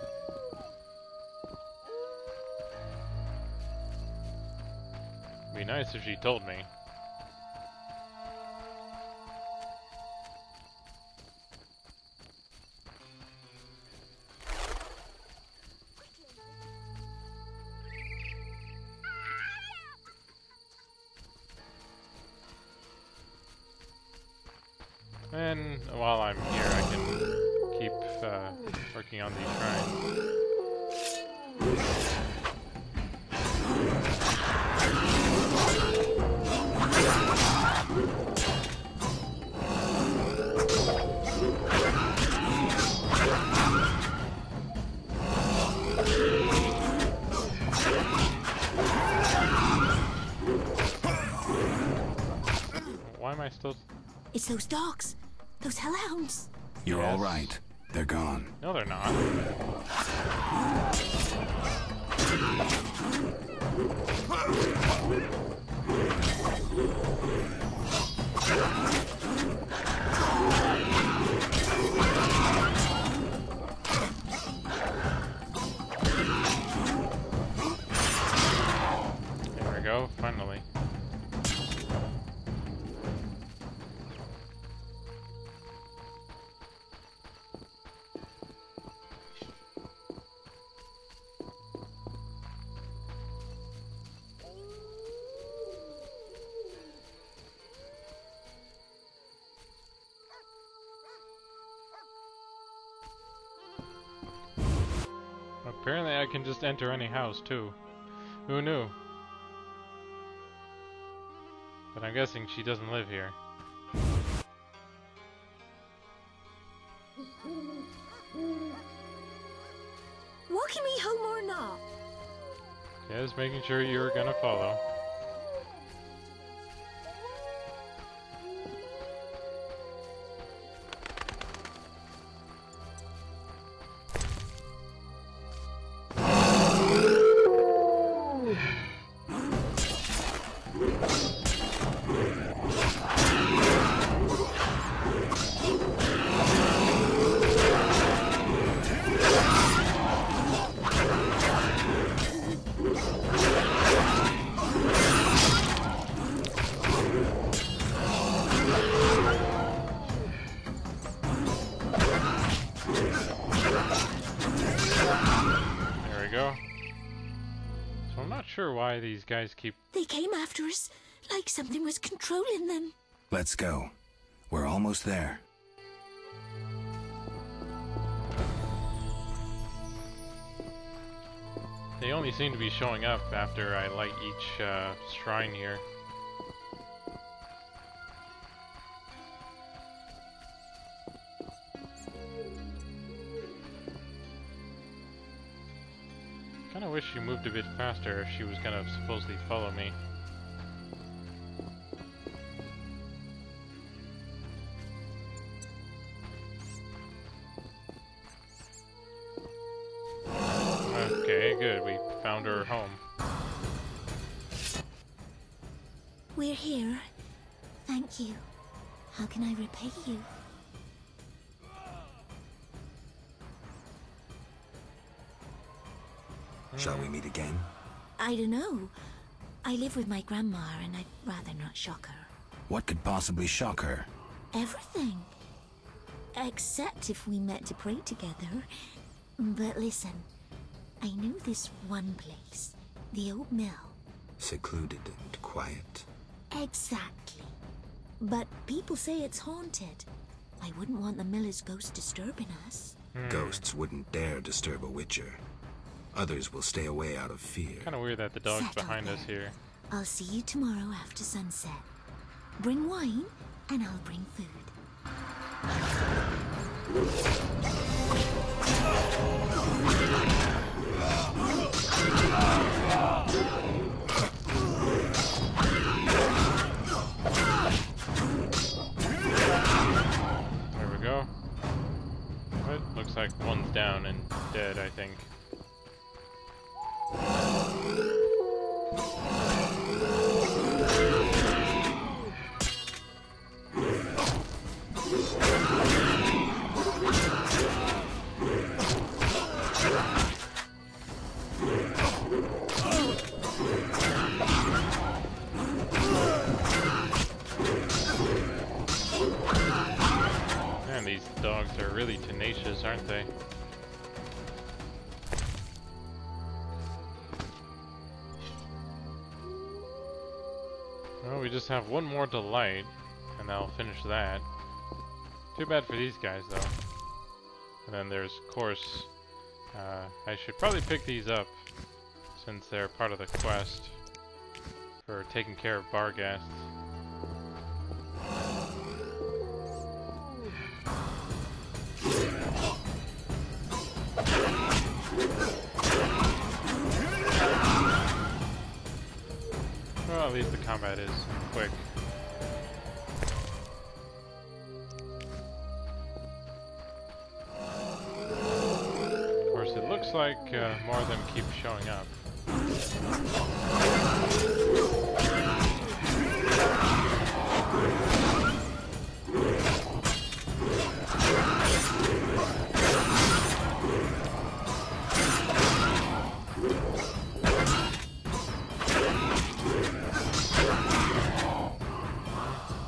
It'd be nice if she told me. And while I'm here, I can keep working on these shrines. Why am I still... It's those dogs. Those hellhounds. You're all right. They're gone. No, they're not. There we go, finally. Apparently I can just enter any house too. Who knew? But I'm guessing she doesn't live here. Walking me home or not? Just making sure you were gonna follow. Why these guys keep... They came after us, like something was controlling them. Let's go. We're almost there. They only seem to be showing up after I light each shrine here. I wish she moved a bit faster if she was gonna supposedly follow me. Okay, good. We found her home. We're here. Thank you. How can I repay you? Shall we meet again? I don't know. I live with my grandma and I'd rather not shock her. What could possibly shock her? Everything. Except if we met to pray together. But listen, I know this one place. The old mill. Secluded and quiet. Exactly. But people say it's haunted. I wouldn't want the miller's ghost disturbing us. Ghosts wouldn't dare disturb a witcher. Others will stay away out of fear. Kind of weird that the dog's behind us here. I'll see you tomorrow after sunset. Bring wine, and I'll bring food. There we go. What? Looks like one's down and dead, I think. these dogs are really tenacious, aren't they? Well, we just have one more delight, and that'll finish that. Too bad for these guys, though. And then there's, of course, I should probably pick these up, since they're part of the quest for taking care of Barghast. Well, at least the combat is quick. Of course, it looks like more of them keep showing up.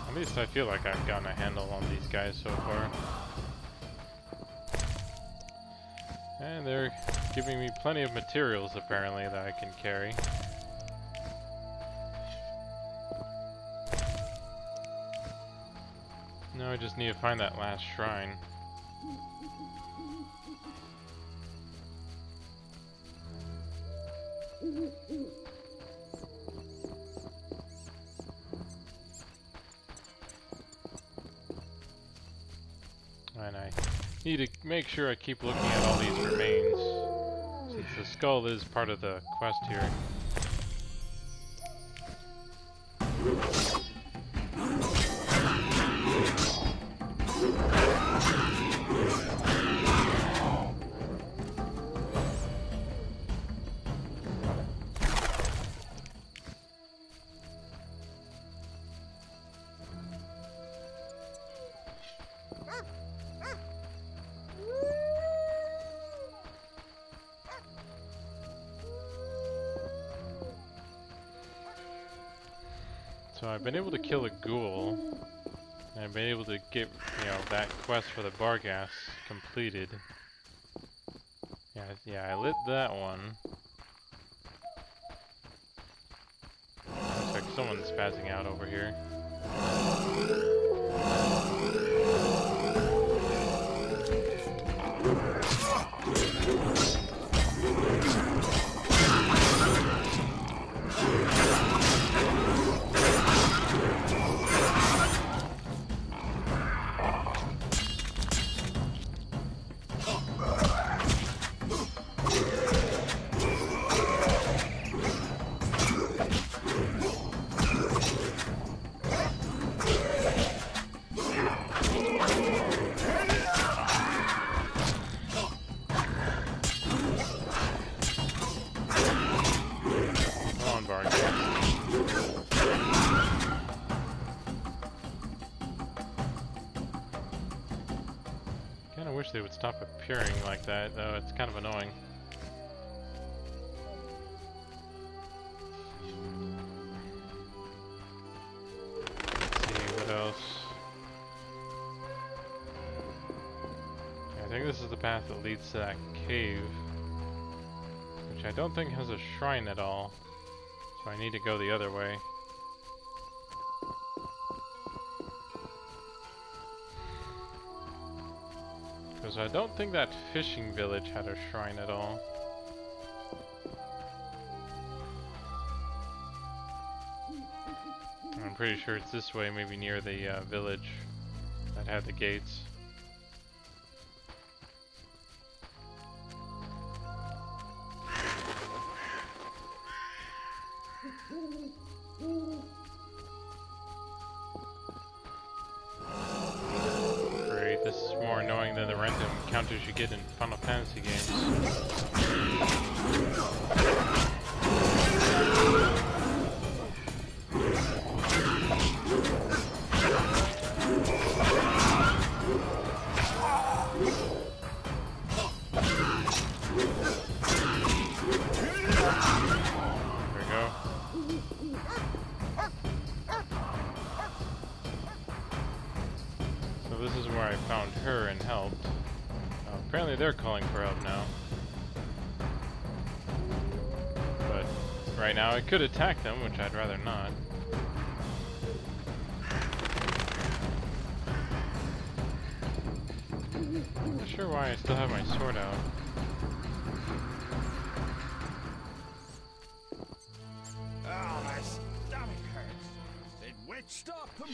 At least I feel like I've gotten a handle on these guys so far. And they're giving me plenty of materials, apparently, that I can carry. Now I just need to find that last shrine. And I need to make sure I keep looking at all these remains, since the skull is part of the quest here. So I've been able to kill a ghoul, and I've been able to get, you know, that quest for the Barghast completed. Yeah, I lit that one. Looks like someone's spazzing out over here. I wish they would stop appearing like that, though. It's kind of annoying. Let's see, what else? I think this is the path that leads to that cave, which I don't think has a shrine at all, so I need to go the other way. Because I don't think that fishing village had a shrine at all. I'm pretty sure it's this way, maybe near the village that had the gates. Great, this is more annoying than the random encounters you get in Final Fantasy games. where I found her and helped. Apparently they're calling for help now. But right now I could attack them, which I'd rather not. I'm not sure why I still have my sword out. Oh, my stomach hurts. It went. Stop the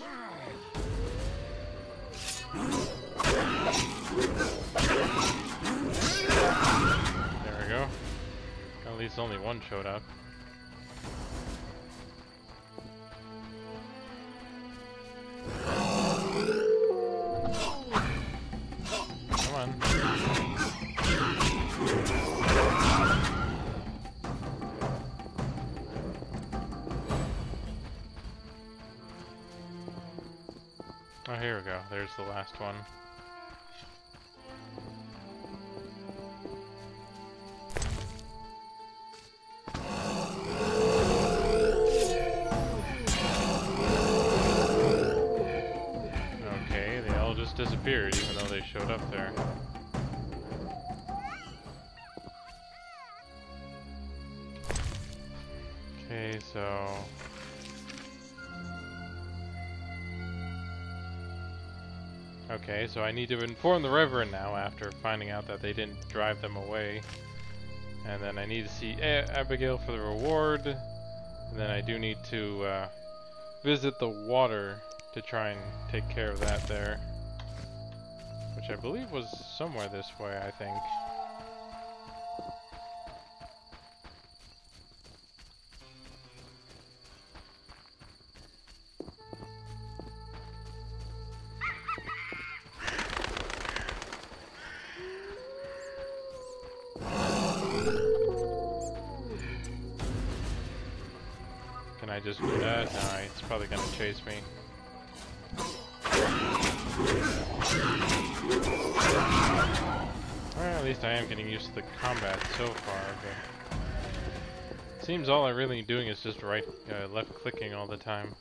There we go. At least only one showed up. Come on. Oh, here we go. There's the last one. Okay, they all just disappeared even though they showed up there. Okay, so... Okay, so I need to inform the Reverend now after finding out that they didn't drive them away. And then I need to see Abigail for the reward. And then I do need to visit the water to try and take care of that there. Which I believe was somewhere this way, I think. Can I just do that? No, it's probably gonna chase me. Well, at least I am getting used to the combat so far, but it seems all I'm really doing is just left clicking all the time.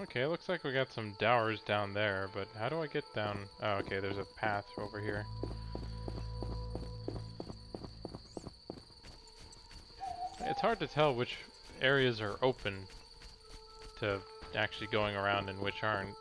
Okay, looks like we got some dowers down there, but how do I get down? Oh, okay, there's a path over here. It's hard to tell which areas are open to actually going around and which aren't.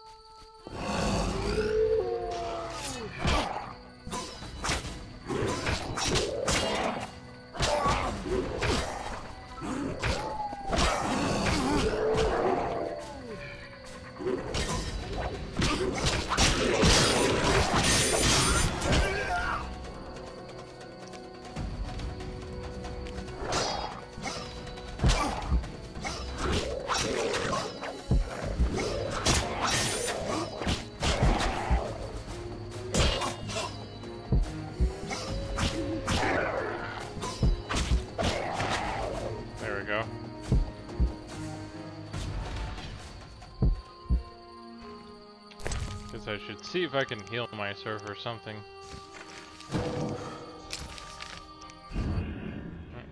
I should see if I can heal myself or something.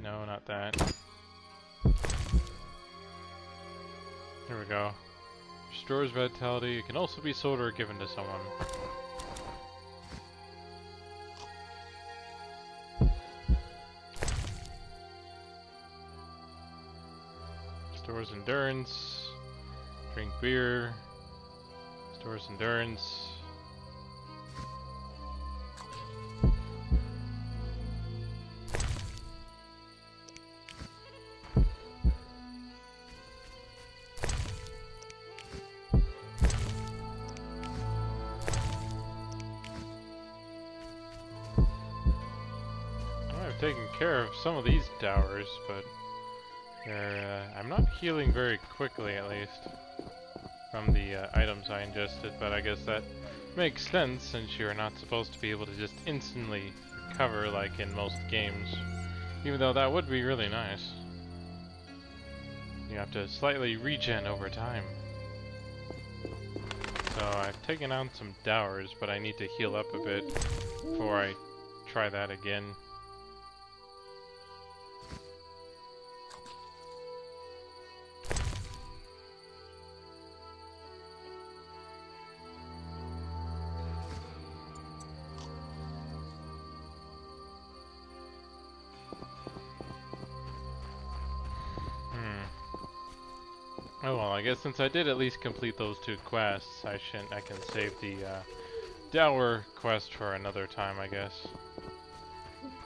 No, not that. Here we go. Restores vitality. It can also be sold or given to someone. Restores endurance. Drink beer. Restores endurance. I've taken care of some of these dowers, but I'm not healing very quickly, at least. From the items I ingested, but I guess that makes sense since you're not supposed to be able to just instantly recover like in most games, even though that would be really nice. You have to slightly regen over time. So I've taken out some dowers, but I need to heal up a bit before I try that again. Oh well, I guess since I did at least complete those 2 quests, I can save the Dower quest for another time, I guess.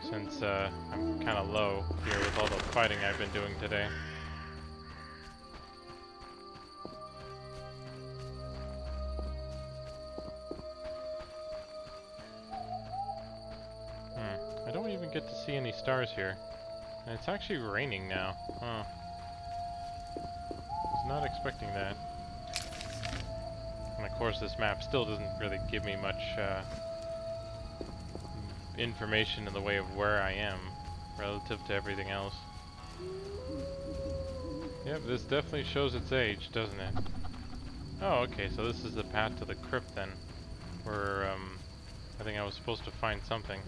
Since I'm kind of low here with all the fighting I've been doing today. I don't even get to see any stars here. And it's actually raining now. Huh. Was not expecting that. And of course this map still doesn't really give me much information in the way of where I am relative to everything else. Yep, this definitely shows its age, doesn't it? Oh, okay, so this is the path to the crypt then. Where, I think I was supposed to find something.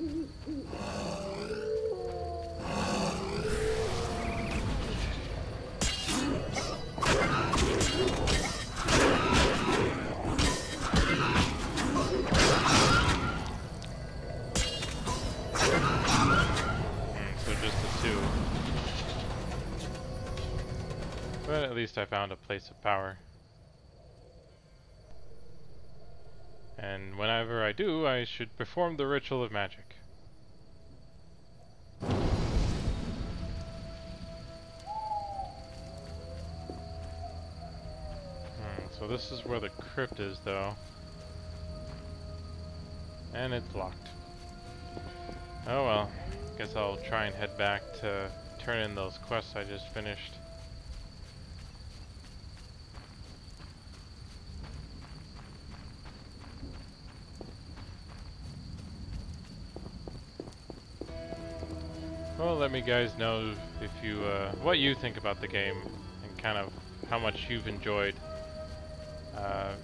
So just the 2. But at least I found a place of power. And whenever I do, I should perform the ritual of magic. So this is where the crypt is, though. And it's locked. Oh well. Guess I'll try and head back to turn in those quests I just finished. Well, let me guys know if you what you think about the game and kind of how much you've enjoyed.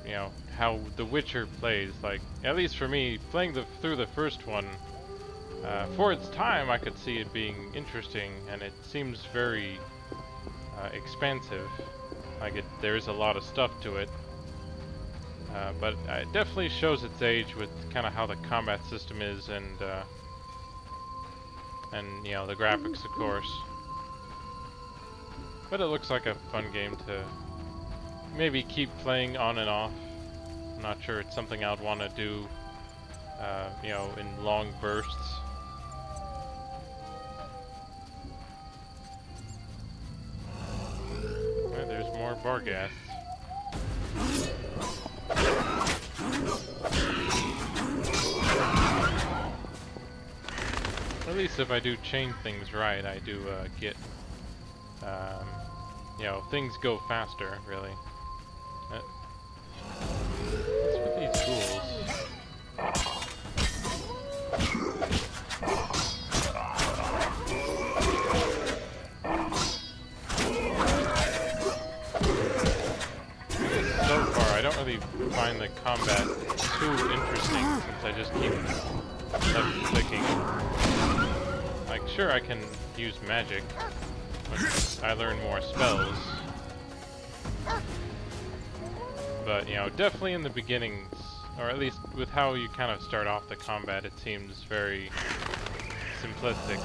You know, how The Witcher plays. Like, at least for me, playing through the first one, for its time, I could see it being interesting, and it seems very expansive. Like, there's a lot of stuff to it. But it definitely shows its age with kind of how the combat system is, and you know, the graphics, of course. But it looks like a fun game to maybe keep playing on and off. I'm not sure it's something I'd want to do, you know, in long bursts. Well, there's more Barghast. At least if I do chain things right, I do get, you know, things go faster, really. What's with these ghouls? So far, I don't really find the combat too interesting since I just keep left clicking. Like, sure, I can use magic, but I learn more spells. But, you know, definitely in the beginnings, or at least with how you kind of start off the combat, it seems very simplistic.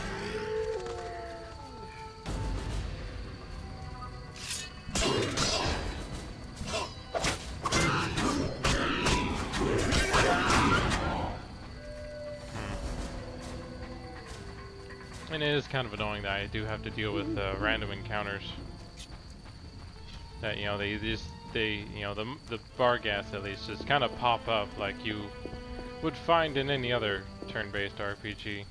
And it is kind of annoying that I do have to deal with random encounters. That, you know, you know, the Barghast at least just kind of pop up like you would find in any other turn-based RPG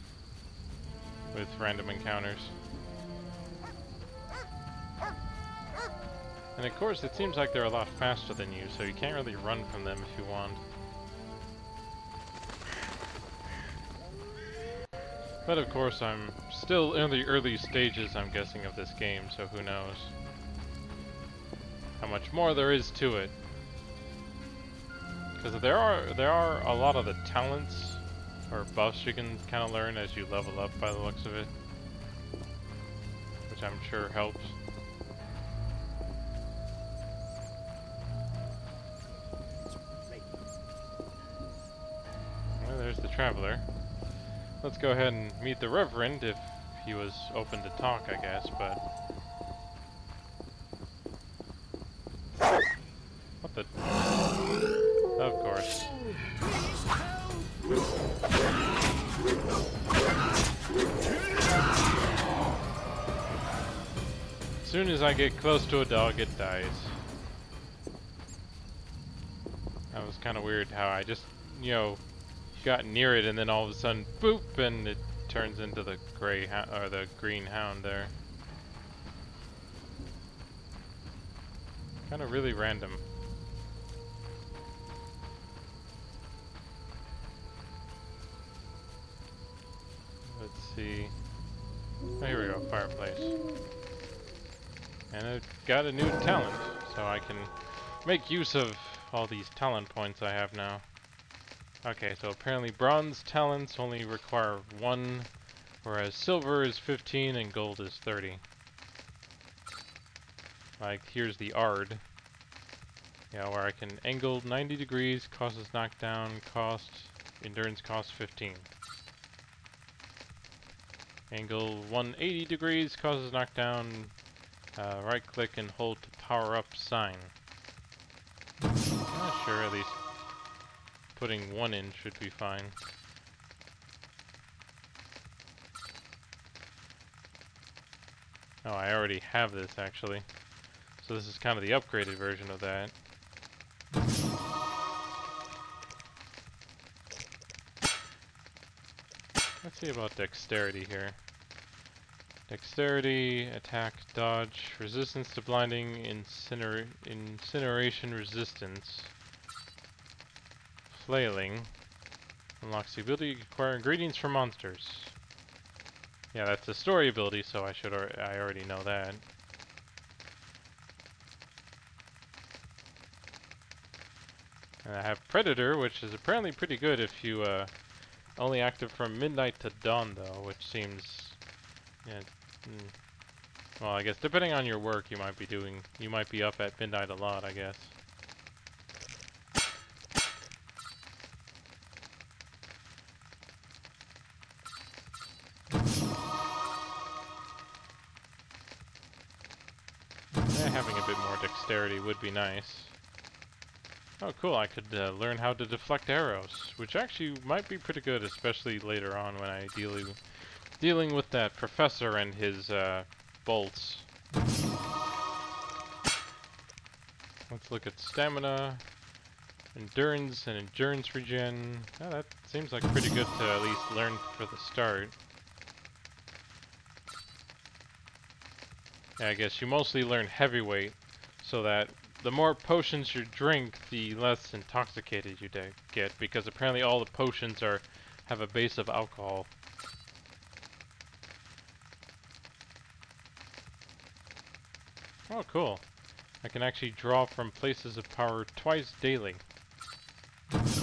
with random encounters. And of course, it seems like they're a lot faster than you, so you can't really run from them if you want. But of course, I'm still in the early stages, I'm guessing, of this game, so who knows how much more there is to it. Because there are a lot of the talents or buffs you can kind of learn as you level up, by the looks of it, which I'm sure helps. Well, there's the Traveler. Let's go ahead and meet the Reverend if he was open to talk, I guess, but Of course. As soon as I get close to a dog, it dies. That was kind of weird how I just, you know, got near it and then all of a sudden, boop, and it turns into the gray or the green hound there. Kind of really random. Let's see. Oh, here we go, fireplace. And I've got a new talent, so I can make use of all these talent points I have now. Okay, so apparently bronze talents only require 1, whereas silver is 15 and gold is 30. Like, here's the Ard. Yeah, where I can angle 90 degrees, causes knockdown, endurance cost 15. Angle 180 degrees, causes knockdown, right click and hold to power up sign. I'm not sure, at least putting 1 in should be fine. Oh, I already have this actually. So this is kind of the upgraded version of that. Let's see about dexterity here. Dexterity, attack, dodge, resistance to blinding, incineration resistance, flailing, unlocks the ability to acquire ingredients from monsters. Yeah, that's a story ability, so I already know that. And I have Predator, which is apparently pretty good if you only active from midnight to dawn, though, which seems, yeah, well, I guess depending on your work, you might be up at midnight a lot, I guess. Yeah, having a bit more dexterity would be nice. Oh, cool, I could learn how to deflect arrows, which actually might be pretty good, especially later on when I dealing with that professor and his bolts. Let's look at stamina, endurance, and endurance regen. Oh, that seems like pretty good to at least learn for the start. Yeah, I guess you mostly learn heavyweight, so that the more potions you drink, the less intoxicated you get, because apparently all the potions have a base of alcohol. Oh, cool. I can actually draw from places of power twice daily. Let's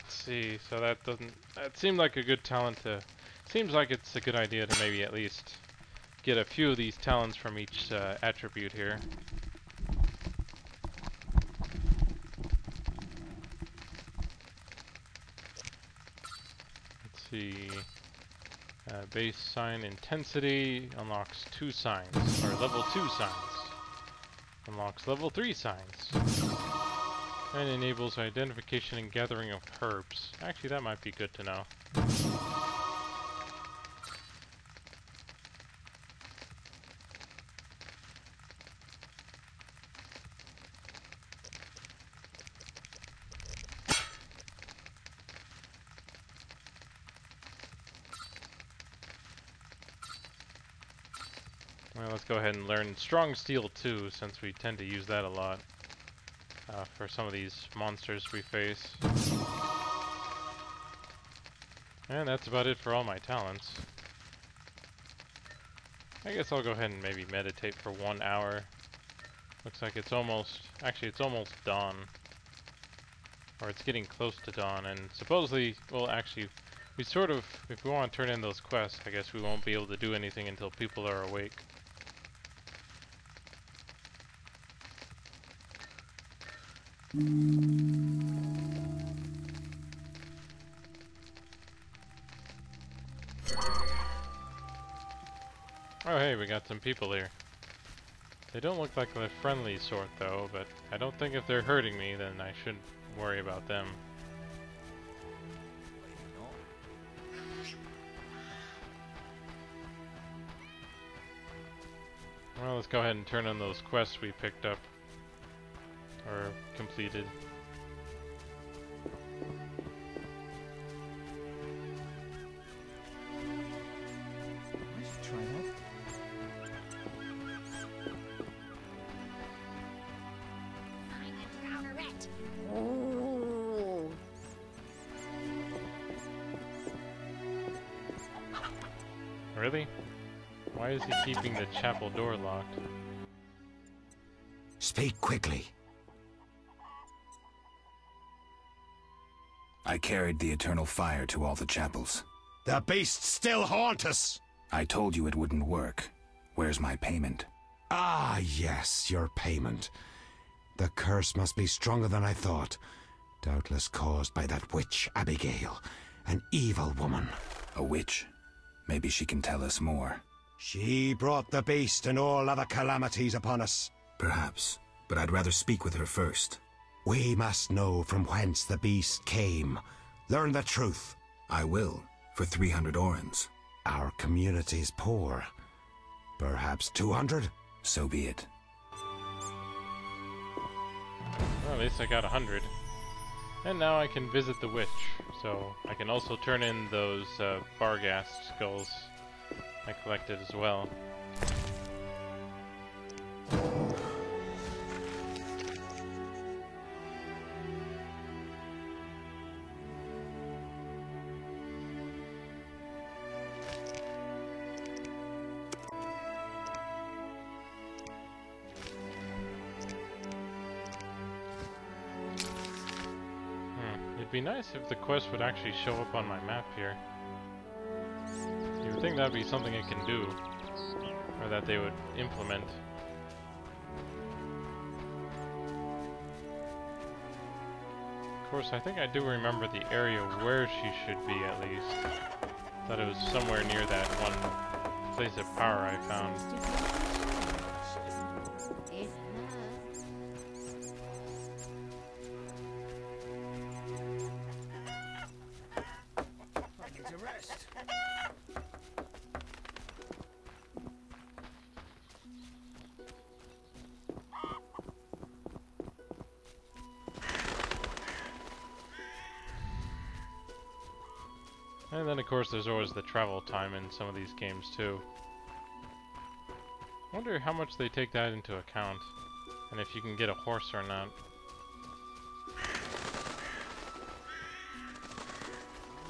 see, so that seemed like a good talent to, seems like it's a good idea to maybe at least get a few of these talents from each attribute here. Let's see. Base sign intensity unlocks 2 signs, or level 2 signs. Unlocks level 3 signs. And enables identification and gathering of herbs. Actually, that might be good to know. Well, let's go ahead and learn Strong Steel too, since we tend to use that a lot for some of these monsters we face. And that's about it for all my talents. I guess I'll go ahead and maybe meditate for 1 hour. Looks like it's almost dawn. Or it's getting close to dawn, and supposedly, well actually, we sort of, if we want to turn in those quests, I guess we won't be able to do anything until people are awake. Oh hey, we got some people here. They don't look like the friendly sort though, but I don't think if they're hurting me, then I shouldn't worry about them. Well, let's go ahead and turn in those quests we picked up. Or completed. I should try that. Oh. Really? Why is he keeping the chapel door locked? Speak quickly. I carried the eternal fire to all the chapels. The beasts still haunt us! I told you it wouldn't work. Where's my payment? Ah, yes, your payment. The curse must be stronger than I thought. Doubtless caused by that witch, Abigail. An evil woman. A witch? Maybe she can tell us more. She brought the beast and all other calamities upon us. Perhaps, but I'd rather speak with her first. We must know from whence the beast came. Learn the truth. I will, for 300 orens. Our community's poor. Perhaps 200? So be it. Well, at least I got 100. And now I can visit the witch, so I can also turn in those Barghast skulls I collected as well. It'd be nice if the quest would actually show up on my map here. You would think that'd be something it can do, or that they would implement. Of course, I think I do remember the area where she should be at least. Thought it was somewhere near that one place of power I found. And then of course there's always the travel time in some of these games too. Wonder how much they take that into account, and if you can get a horse or not.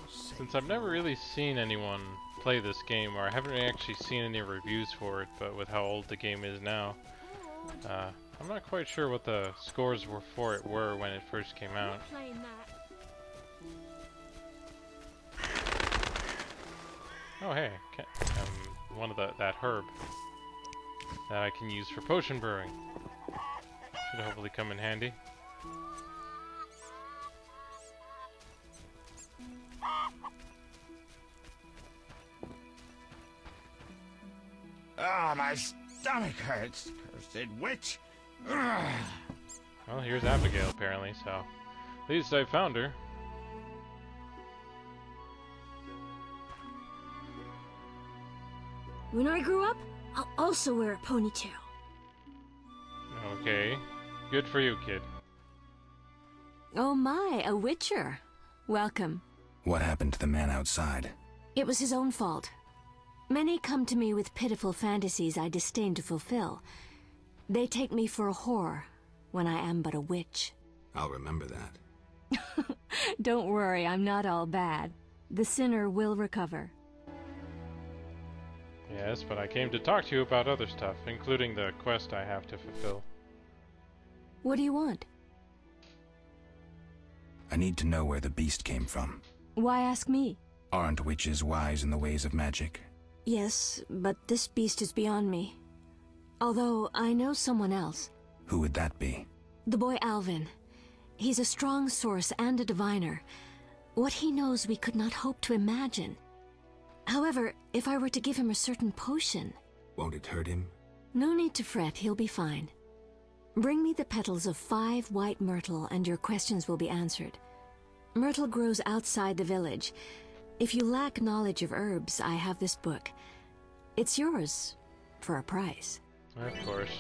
Since I've never really seen anyone play this game, or I haven't actually seen any reviews for it, but with how old the game is now, I'm not quite sure what the scores were for it were when it first came out. Oh hey, one of that herb that I can use for potion brewing. Should hopefully come in handy. Ah, my stomach hurts. Cursed witch. Ugh. Well, here's Abigail apparently, so at least I found her. When I grow up, I'll also wear a ponytail. Okay. Good for you, kid. Oh my, a witcher. Welcome. What happened to the man outside? It was his own fault. Many come to me with pitiful fantasies I disdain to fulfill. They take me for a whore, when I am but a witch. I'll remember that. Don't worry, I'm not all bad. The sinner will recover. Yes, but I came to talk to you about other stuff, including the quest I have to fulfill. What do you want? I need to know where the beast came from. Why ask me? Aren't witches wise in the ways of magic? Yes, but this beast is beyond me. Although I know someone else. Who would that be? The boy Alvin. He's a strong source and a diviner. What he knows we could not hope to imagine. However, if I were to give him a certain potion... Won't it hurt him? No need to fret, he'll be fine. Bring me the petals of 5 white myrtle and your questions will be answered. Myrtle grows outside the village. If you lack knowledge of herbs, I have this book. It's yours, for a price. Of course.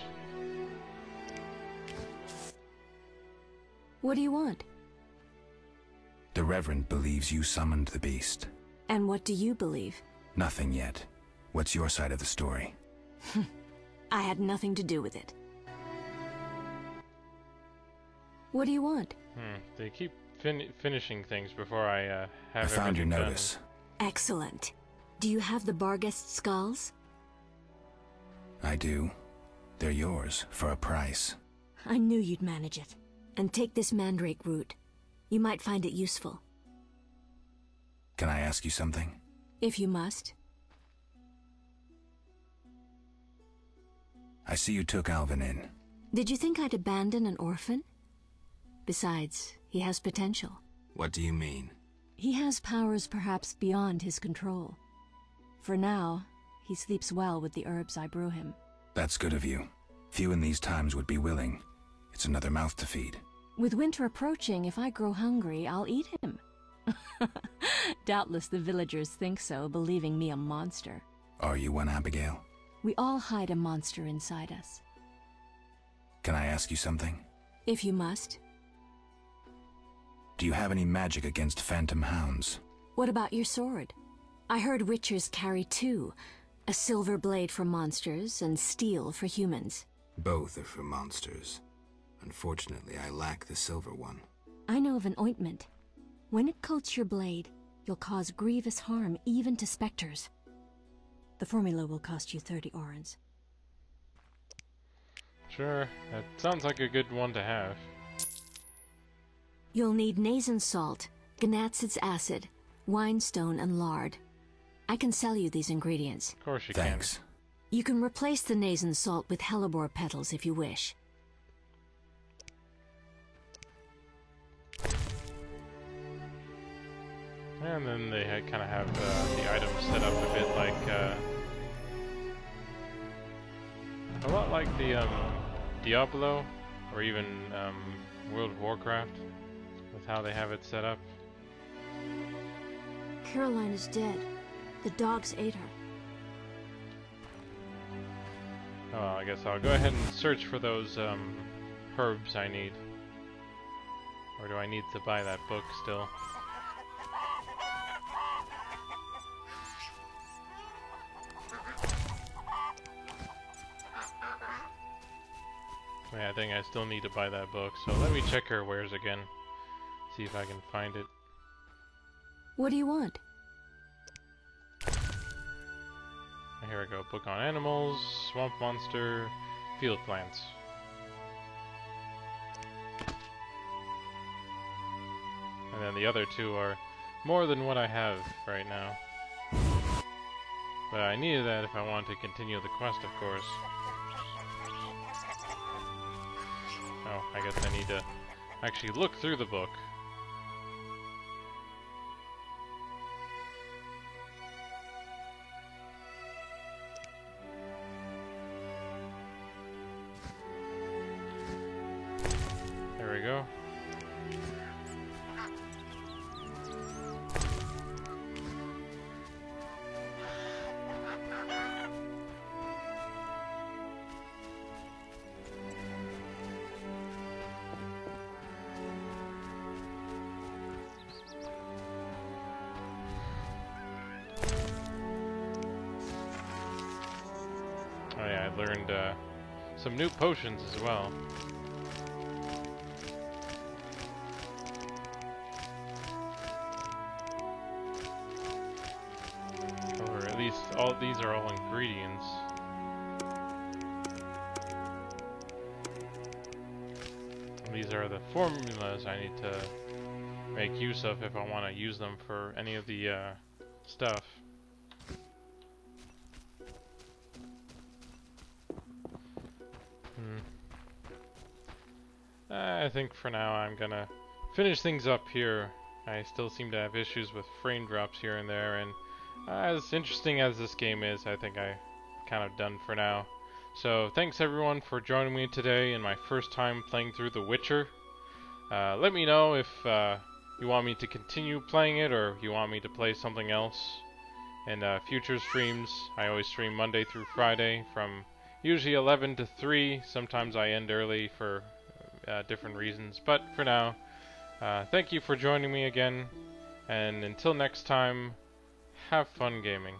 What do you want? The Reverend believes you summoned the beast. And what do you believe? Nothing yet. What's your side of the story? I had nothing to do with it. What do you want? They keep finishing things before I have I found your notice. Done. Excellent. Do you have the Barghest skulls? I do. They're yours, for a price. I knew you'd manage it. And take this mandrake root. You might find it useful. Can I ask you something? If you must. I see you took Alvin in. Did you think I'd abandon an orphan? Besides, he has potential. What do you mean? He has powers perhaps beyond his control. For now, he sleeps well with the herbs I brew him. That's good of you. Few in these times would be willing. It's another mouth to feed. With winter approaching, if I grow hungry, I'll eat him. Doubtless the villagers think so, believing me a monster. Are you one, Abigail? We all hide a monster inside us. Can I ask you something? If you must. Do you have any magic against phantom hounds? What about your sword? I heard witchers carry 2. A silver blade for monsters and steel for humans. Both are for monsters. Unfortunately, I lack the silver one. I know of an ointment. When it coats your blade, you'll cause grievous harm even to specters. The formula will cost you 30 orens. Sure, that sounds like a good one to have. You'll need Nazen salt, Gnatzid's acid, winestone, and lard. I can sell you these ingredients. Of course you Thanks. can. You can replace the Nazen salt with hellebore petals if you wish. And then they kind of have the items set up a bit like, a lot like the Diablo, or even World of Warcraft, with how they have it set up. Caroline is dead. The dogs ate her. Oh, well, I guess I'll go ahead and search for those herbs I need. Or do I need to buy that book still? Yeah, I think I still need to buy that book, so let me check her wares again. See if I can find it. What do you want? Here we go. Book on animals, swamp monster, field plants. And then the other 2 are more than what I have right now. But I needed that if I wanted to continue the quest, of course. Oh, I guess I need to actually look through the book. There we go. Oh yeah, I learned some new potions as well. Or at least all these are all ingredients. And these are the formulas I need to make use of if I want to use them for any of the stuff. I think for now I'm gonna finish things up here. I still seem to have issues with frame drops here and there, and as interesting as this game is, I think I'm kind of done for now. So thanks everyone for joining me today in my first time playing through The Witcher. Let me know if you want me to continue playing it or you want me to play something else. In future streams, I always stream Monday through Friday from usually 11 to 3. Sometimes I end early for different reasons. But for now, thank you for joining me again. And until next time, have fun gaming.